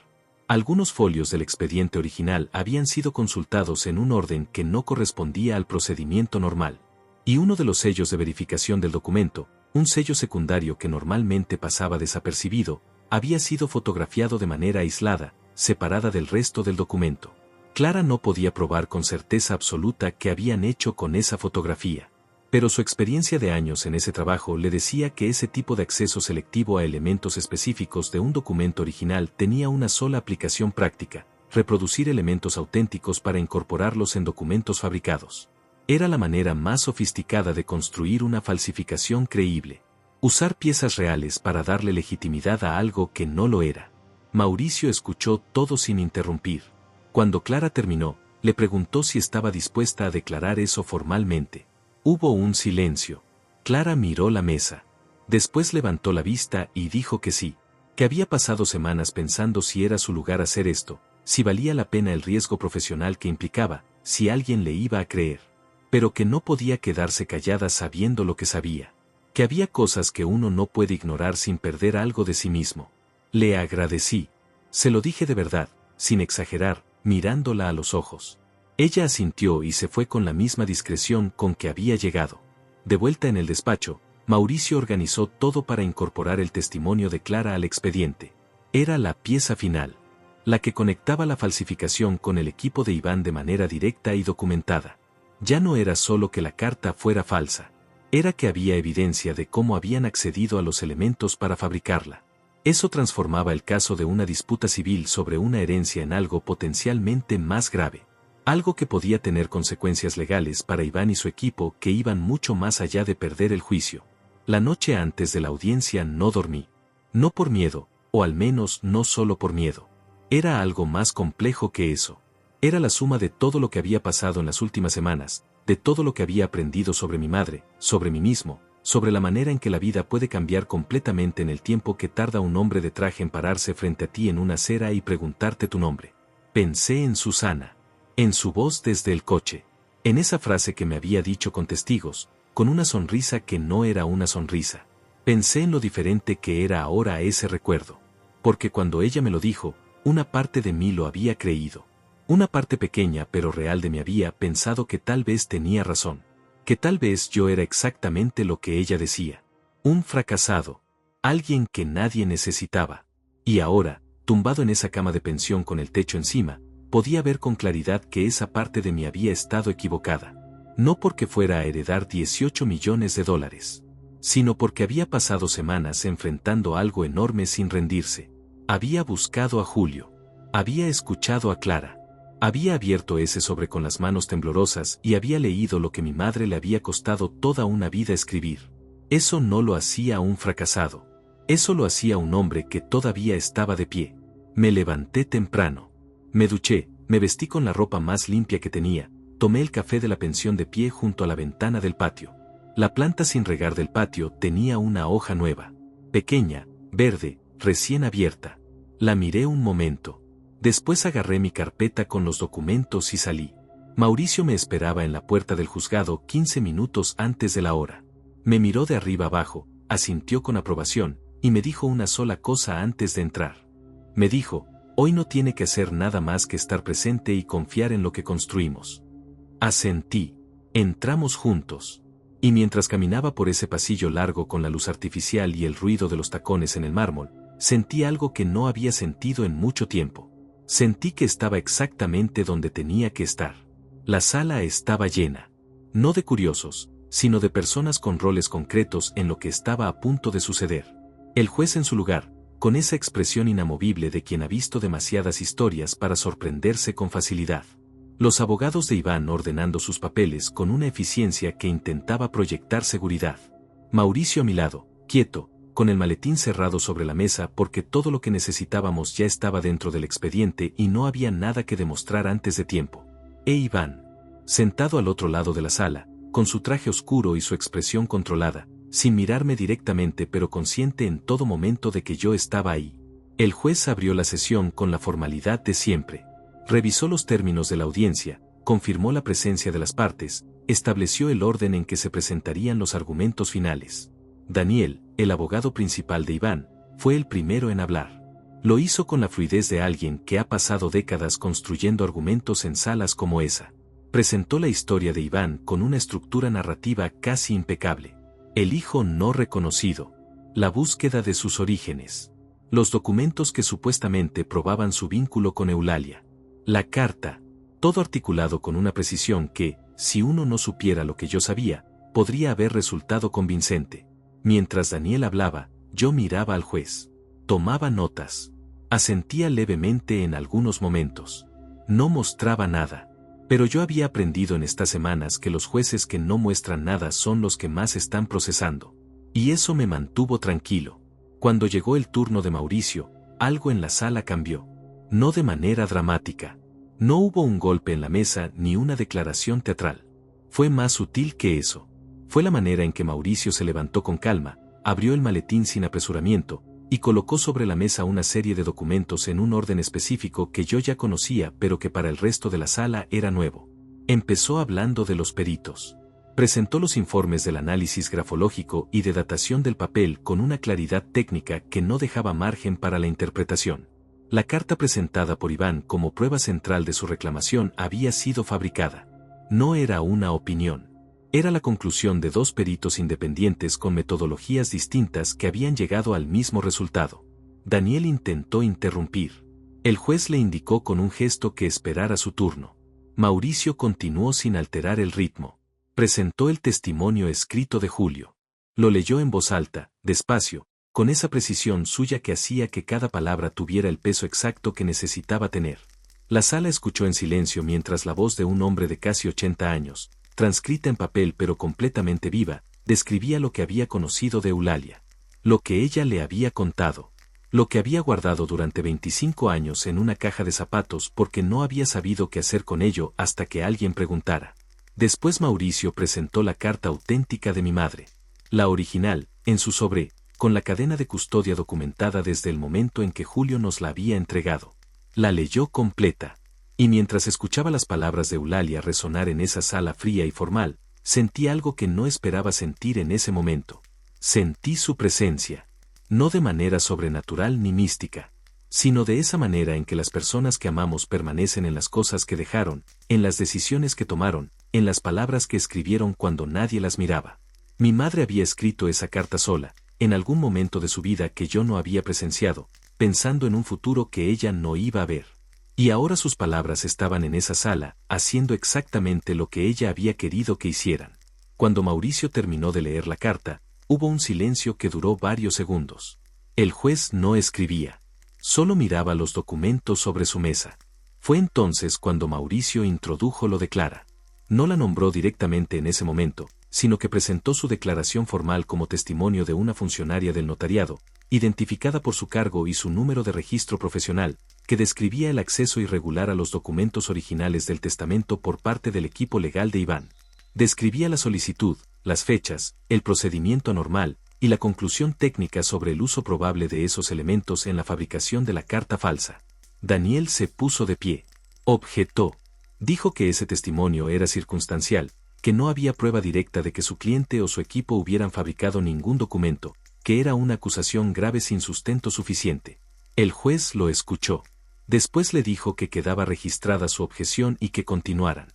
Algunos folios del expediente original habían sido consultados en un orden que no correspondía al procedimiento normal. Y uno de los sellos de verificación del documento, un sello secundario que normalmente pasaba desapercibido, había sido fotografiado de manera aislada, separada del resto del documento. Clara no podía probar con certeza absoluta qué habían hecho con esa fotografía, pero su experiencia de años en ese trabajo le decía que ese tipo de acceso selectivo a elementos específicos de un documento original tenía una sola aplicación práctica: reproducir elementos auténticos para incorporarlos en documentos fabricados. Era la manera más sofisticada de construir una falsificación creíble. Usar piezas reales para darle legitimidad a algo que no lo era. Mauricio escuchó todo sin interrumpir. Cuando Clara terminó, le preguntó si estaba dispuesta a declarar eso formalmente. Hubo un silencio. Clara miró la mesa. Después levantó la vista y dijo que sí, que había pasado semanas pensando si era su lugar hacer esto, si valía la pena el riesgo profesional que implicaba, si alguien le iba a creer. Pero que no podía quedarse callada sabiendo lo que sabía. Que había cosas que uno no puede ignorar sin perder algo de sí mismo. Le agradecí. Se lo dije de verdad, sin exagerar, mirándola a los ojos. Ella asintió y se fue con la misma discreción con que había llegado. De vuelta en el despacho, Mauricio organizó todo para incorporar el testimonio de Clara al expediente. Era la pieza final, la que conectaba la falsificación con el equipo de Iván de manera directa y documentada. Ya no era solo que la carta fuera falsa, era que había evidencia de cómo habían accedido a los elementos para fabricarla. Eso transformaba el caso de una disputa civil sobre una herencia en algo potencialmente más grave. Algo que podía tener consecuencias legales para Iván y su equipo que iban mucho más allá de perder el juicio. La noche antes de la audiencia no dormí. No por miedo, o al menos no solo por miedo. Era algo más complejo que eso. Era la suma de todo lo que había pasado en las últimas semanas, de todo lo que había aprendido sobre mi madre, sobre mí mismo, sobre la manera en que la vida puede cambiar completamente en el tiempo que tarda un hombre de traje en pararse frente a ti en una acera y preguntarte tu nombre. Pensé en Susana, en su voz desde el coche, en esa frase que me había dicho con testigos, con una sonrisa que no era una sonrisa. Pensé en lo diferente que era ahora ese recuerdo, porque cuando ella me lo dijo, una parte de mí lo había creído. Una parte pequeña pero real de mí había pensado que tal vez tenía razón, que tal vez yo era exactamente lo que ella decía. Un fracasado, alguien que nadie necesitaba. Y ahora, tumbado en esa cama de pensión con el techo encima, podía ver con claridad que esa parte de mí había estado equivocada. No porque fuera a heredar 18 millones de dólares, sino porque había pasado semanas enfrentando algo enorme sin rendirse. Había buscado a Julio. Había escuchado a Clara. Había abierto ese sobre con las manos temblorosas y había leído lo que mi madre le había costado toda una vida escribir. Eso no lo hacía un fracasado. Eso lo hacía un hombre que todavía estaba de pie. Me levanté temprano. Me duché, me vestí con la ropa más limpia que tenía, tomé el café de la pensión de pie junto a la ventana del patio. La planta sin regar del patio tenía una hoja nueva, pequeña, verde, recién abierta. La miré un momento. Después agarré mi carpeta con los documentos y salí. Mauricio me esperaba en la puerta del juzgado 15 minutos antes de la hora. Me miró de arriba abajo, asintió con aprobación, y me dijo una sola cosa antes de entrar. Me dijo: hoy no tiene que hacer nada más que estar presente y confiar en lo que construimos. Asentí. Entramos juntos. Y mientras caminaba por ese pasillo largo con la luz artificial y el ruido de los tacones en el mármol, sentí algo que no había sentido en mucho tiempo. Sentí que estaba exactamente donde tenía que estar. La sala estaba llena. No de curiosos, sino de personas con roles concretos en lo que estaba a punto de suceder. El juez en su lugar, con esa expresión inamovible de quien ha visto demasiadas historias para sorprenderse con facilidad. Los abogados de Iván ordenando sus papeles con una eficiencia que intentaba proyectar seguridad. Mauricio a mi lado, quieto, con el maletín cerrado sobre la mesa porque todo lo que necesitábamos ya estaba dentro del expediente y no había nada que demostrar antes de tiempo. Iván, sentado al otro lado de la sala, con su traje oscuro y su expresión controlada, sin mirarme directamente pero consciente en todo momento de que yo estaba ahí. El juez abrió la sesión con la formalidad de siempre. Revisó los términos de la audiencia, confirmó la presencia de las partes, estableció el orden en que se presentarían los argumentos finales. Daniel, el abogado principal de Iván, fue el primero en hablar. Lo hizo con la fluidez de alguien que ha pasado décadas construyendo argumentos en salas como esa. Presentó la historia de Iván con una estructura narrativa casi impecable. El hijo no reconocido. La búsqueda de sus orígenes. Los documentos que supuestamente probaban su vínculo con Eulalia. La carta. Todo articulado con una precisión que, si uno no supiera lo que yo sabía, podría haber resultado convincente. Mientras Daniel hablaba, yo miraba al juez. Tomaba notas. Asentía levemente en algunos momentos. No mostraba nada. Pero yo había aprendido en estas semanas que los jueces que no muestran nada son los que más están procesando. Y eso me mantuvo tranquilo. Cuando llegó el turno de Mauricio, algo en la sala cambió. No de manera dramática. No hubo un golpe en la mesa ni una declaración teatral. Fue más sutil que eso. Fue la manera en que Mauricio se levantó con calma, abrió el maletín sin apresuramiento, y colocó sobre la mesa una serie de documentos en un orden específico que yo ya conocía pero que para el resto de la sala era nuevo. Empezó hablando de los peritos. Presentó los informes del análisis grafológico y de datación del papel con una claridad técnica que no dejaba margen para la interpretación. La carta presentada por Iván como prueba central de su reclamación había sido fabricada. No era una opinión. Era la conclusión de dos peritos independientes con metodologías distintas que habían llegado al mismo resultado. Daniel intentó interrumpir. El juez le indicó con un gesto que esperara su turno. Mauricio continuó sin alterar el ritmo. Presentó el testimonio escrito de Julio. Lo leyó en voz alta, despacio, con esa precisión suya que hacía que cada palabra tuviera el peso exacto que necesitaba tener. La sala escuchó en silencio mientras la voz de un hombre de casi 80 años, transcrita en papel pero completamente viva, describía lo que había conocido de Eulalia. Lo que ella le había contado. Lo que había guardado durante 25 años en una caja de zapatos porque no había sabido qué hacer con ello hasta que alguien preguntara. Después Mauricio presentó la carta auténtica de mi madre. La original, en su sobre, con la cadena de custodia documentada desde el momento en que Julio nos la había entregado. La leyó completa. Y mientras escuchaba las palabras de Eulalia resonar en esa sala fría y formal, sentí algo que no esperaba sentir en ese momento. Sentí su presencia. No de manera sobrenatural ni mística, sino de esa manera en que las personas que amamos permanecen en las cosas que dejaron, en las decisiones que tomaron, en las palabras que escribieron cuando nadie las miraba. Mi madre había escrito esa carta sola, en algún momento de su vida que yo no había presenciado, pensando en un futuro que ella no iba a ver. Y ahora sus palabras estaban en esa sala, haciendo exactamente lo que ella había querido que hicieran. Cuando Mauricio terminó de leer la carta, hubo un silencio que duró varios segundos. El juez no escribía. Solo miraba los documentos sobre su mesa. Fue entonces cuando Mauricio introdujo lo de Clara. No la nombró directamente en ese momento, sino que presentó su declaración formal como testimonio de una funcionaria del notariado, identificada por su cargo y su número de registro profesional, que describía el acceso irregular a los documentos originales del testamento por parte del equipo legal de Iván. Describía la solicitud, las fechas, el procedimiento normal, y la conclusión técnica sobre el uso probable de esos elementos en la fabricación de la carta falsa. Daniel se puso de pie. Objetó. Dijo que ese testimonio era circunstancial, que no había prueba directa de que su cliente o su equipo hubieran fabricado ningún documento, que era una acusación grave sin sustento suficiente. El juez lo escuchó. Después le dijo que quedaba registrada su objeción y que continuaran.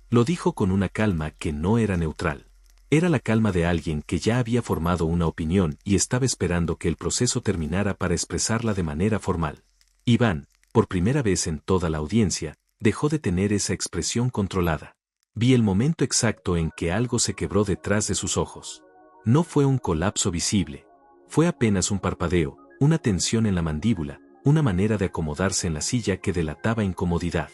Lo dijo con una calma que no era neutral. Era la calma de alguien que ya había formado una opinión y estaba esperando que el proceso terminara para expresarla de manera formal. Iván, por primera vez en toda la audiencia, dejó de tener esa expresión controlada. Vi el momento exacto en que algo se quebró detrás de sus ojos. No fue un colapso visible. Fue apenas un parpadeo, una tensión en la mandíbula, una manera de acomodarse en la silla que delataba incomodidad.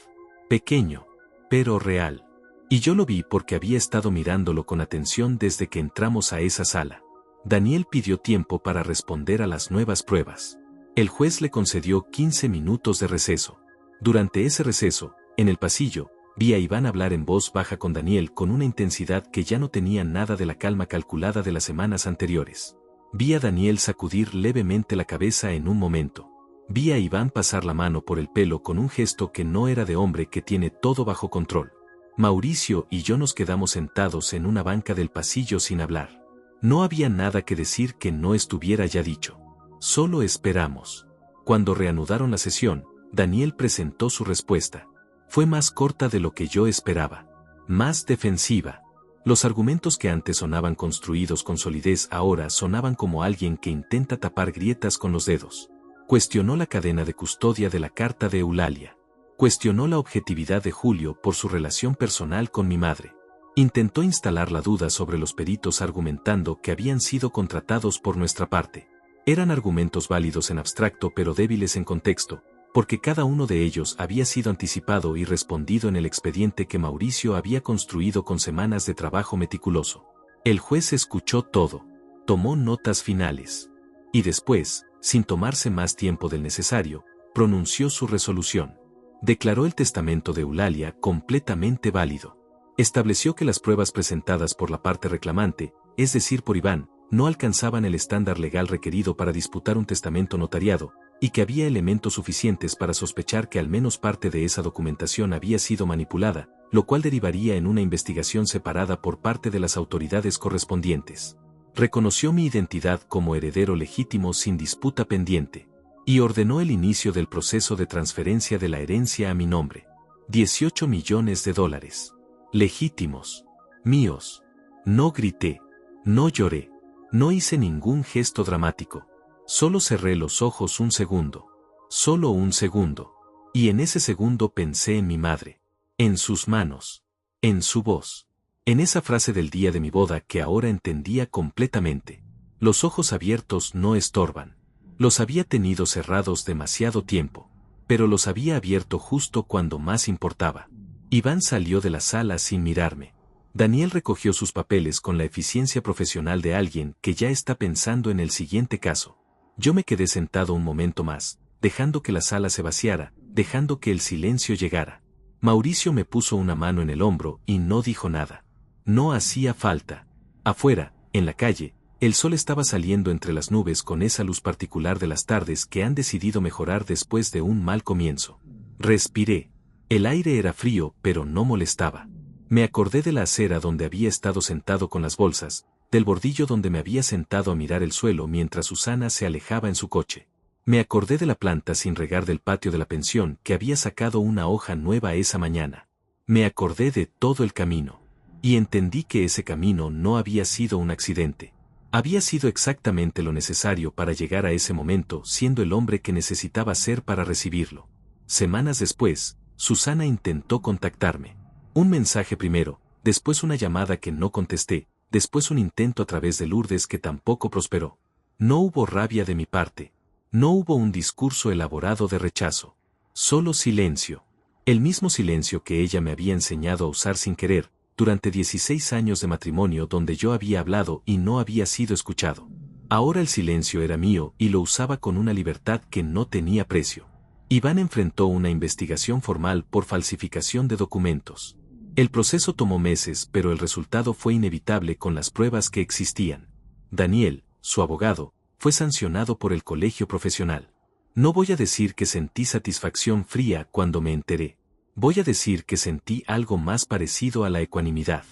Pequeño, pero real. Y yo lo vi porque había estado mirándolo con atención desde que entramos a esa sala. Daniel pidió tiempo para responder a las nuevas pruebas. El juez le concedió 15 minutos de receso. Durante ese receso, en el pasillo, vi a Iván hablar en voz baja con Daniel con una intensidad que ya no tenía nada de la calma calculada de las semanas anteriores. Vi a Daniel sacudir levemente la cabeza en un momento. Vi a Iván pasar la mano por el pelo con un gesto que no era de hombre que tiene todo bajo control. Mauricio y yo nos quedamos sentados en una banca del pasillo sin hablar. No había nada que decir que no estuviera ya dicho. Solo esperamos. Cuando reanudaron la sesión, Daniel presentó su respuesta. Fue más corta de lo que yo esperaba. Más defensiva. Los argumentos que antes sonaban construidos con solidez ahora sonaban como alguien que intenta tapar grietas con los dedos. Cuestionó la cadena de custodia de la carta de Eulalia. Cuestionó la objetividad de Julio por su relación personal con mi madre. Intentó instalar la duda sobre los peritos argumentando que habían sido contratados por nuestra parte. Eran argumentos válidos en abstracto pero débiles en contexto, porque cada uno de ellos había sido anticipado y respondido en el expediente que Mauricio había construido con semanas de trabajo meticuloso. El juez escuchó todo, tomó notas finales. Y después, sin tomarse más tiempo del necesario, pronunció su resolución. Declaró el testamento de Eulalia completamente válido. Estableció que las pruebas presentadas por la parte reclamante, es decir por Iván, no alcanzaban el estándar legal requerido para disputar un testamento notariado, y que había elementos suficientes para sospechar que al menos parte de esa documentación había sido manipulada, lo cual derivaría en una investigación separada por parte de las autoridades correspondientes. Reconoció mi identidad como heredero legítimo sin disputa pendiente, y ordenó el inicio del proceso de transferencia de la herencia a mi nombre. 18 millones de dólares. Legítimos. Míos. No grité. No lloré. No hice ningún gesto dramático. Solo cerré los ojos un segundo. Solo un segundo. Y en ese segundo pensé en mi madre. En sus manos. En su voz. En esa frase del día de mi boda que ahora entendía completamente. Los ojos abiertos no estorban. Los había tenido cerrados demasiado tiempo. Pero los había abierto justo cuando más importaba. Iván salió de la sala sin mirarme. Daniel recogió sus papeles con la eficiencia profesional de alguien que ya está pensando en el siguiente caso. Yo me quedé sentado un momento más, dejando que la sala se vaciara, dejando que el silencio llegara. Mauricio me puso una mano en el hombro y no dijo nada. No hacía falta. Afuera, en la calle, el sol estaba saliendo entre las nubes con esa luz particular de las tardes que han decidido mejorar después de un mal comienzo. Respiré. El aire era frío, pero no molestaba. Me acordé de la acera donde había estado sentado con las bolsas, del bordillo donde me había sentado a mirar el suelo mientras Susana se alejaba en su coche. Me acordé de la planta sin regar del patio de la pensión que había sacado una hoja nueva esa mañana. Me acordé de todo el camino. Y entendí que ese camino no había sido un accidente. Había sido exactamente lo necesario para llegar a ese momento siendo el hombre que necesitaba ser para recibirlo. Semanas después, Susana intentó contactarme. Un mensaje primero, después una llamada que no contesté, después un intento a través de Lourdes que tampoco prosperó. No hubo rabia de mi parte. No hubo un discurso elaborado de rechazo. Solo silencio. El mismo silencio que ella me había enseñado a usar sin querer, durante 16 años de matrimonio donde yo había hablado y no había sido escuchado. Ahora el silencio era mío y lo usaba con una libertad que no tenía precio. Iván enfrentó una investigación formal por falsificación de documentos. El proceso tomó meses, pero el resultado fue inevitable con las pruebas que existían. Daniel, su abogado, fue sancionado por el colegio profesional. No voy a decir que sentí satisfacción fría cuando me enteré. Voy a decir que sentí algo más parecido a la ecuanimidad.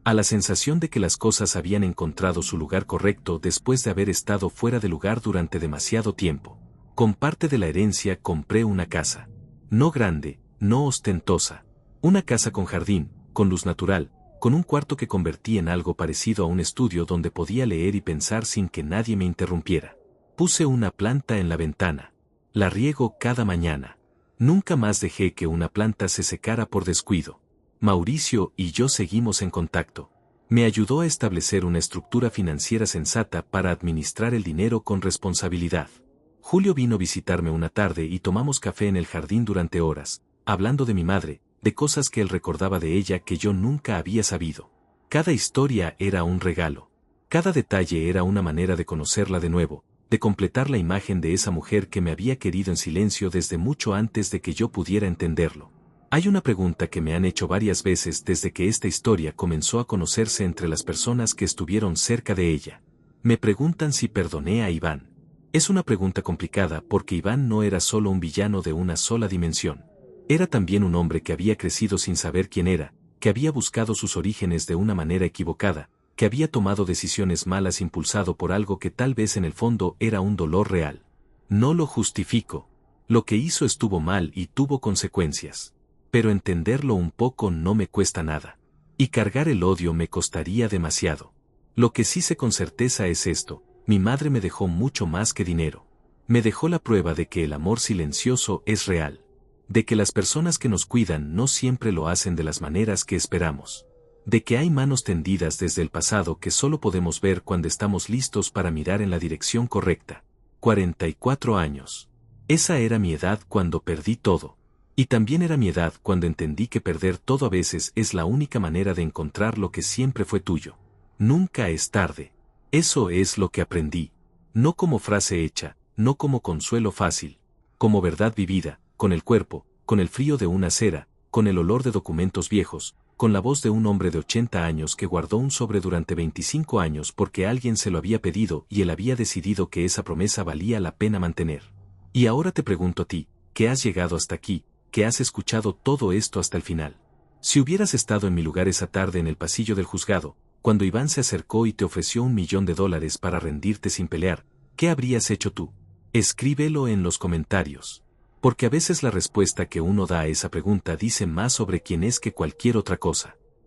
A la sensación de que las cosas habían encontrado su lugar correcto después de haber estado fuera de lugar durante demasiado tiempo. Con parte de la herencia compré una casa. No grande, no ostentosa. Una casa con jardín, con luz natural, con un cuarto que convertí en algo parecido a un estudio donde podía leer y pensar sin que nadie me interrumpiera. Puse una planta en la ventana. La riego cada mañana. Nunca más dejé que una planta se secara por descuido. Mauricio y yo seguimos en contacto. Me ayudó a establecer una estructura financiera sensata para administrar el dinero con responsabilidad. Julio vino a visitarme una tarde y tomamos café en el jardín durante horas, hablando de mi madre, de cosas que él recordaba de ella que yo nunca había sabido. Cada historia era un regalo. Cada detalle era una manera de conocerla de nuevo, de completar la imagen de esa mujer que me había querido en silencio desde mucho antes de que yo pudiera entenderlo. Hay una pregunta que me han hecho varias veces desde que esta historia comenzó a conocerse entre las personas que estuvieron cerca de ella. Me preguntan si perdoné a Iván. Es una pregunta complicada porque Iván no era solo un villano de una sola dimensión. Era también un hombre que había crecido sin saber quién era, que había buscado sus orígenes de una manera equivocada, que había tomado decisiones malas impulsado por algo que tal vez en el fondo era un dolor real. No lo justifico. Lo que hizo estuvo mal y tuvo consecuencias. Pero entenderlo un poco no me cuesta nada. Y cargar el odio me costaría demasiado. Lo que sí sé con certeza es esto: mi madre me dejó mucho más que dinero. Me dejó la prueba de que el amor silencioso es real. De que las personas que nos cuidan no siempre lo hacen de las maneras que esperamos. De que hay manos tendidas desde el pasado que solo podemos ver cuando estamos listos para mirar en la dirección correcta. 44 años. Esa era mi edad cuando perdí todo. Y también era mi edad cuando entendí que perder todo a veces es la única manera de encontrar lo que siempre fue tuyo. Nunca es tarde. Eso es lo que aprendí. No como frase hecha, no como consuelo fácil. Como verdad vivida, con el cuerpo, con el frío de una cera, con el olor de documentos viejos, con la voz de un hombre de 80 años que guardó un sobre durante 25 años porque alguien se lo había pedido y él había decidido que esa promesa valía la pena mantener. Y ahora te pregunto a ti, que has llegado hasta aquí, que has escuchado todo esto hasta el final. Si hubieras estado en mi lugar esa tarde en el pasillo del juzgado, cuando Iván se acercó y te ofreció $1.000.000 para rendirte sin pelear, ¿qué habrías hecho tú? Escríbelo en los comentarios. Porque a veces la respuesta que uno da a esa pregunta dice más sobre quién es que cualquier otra cosa.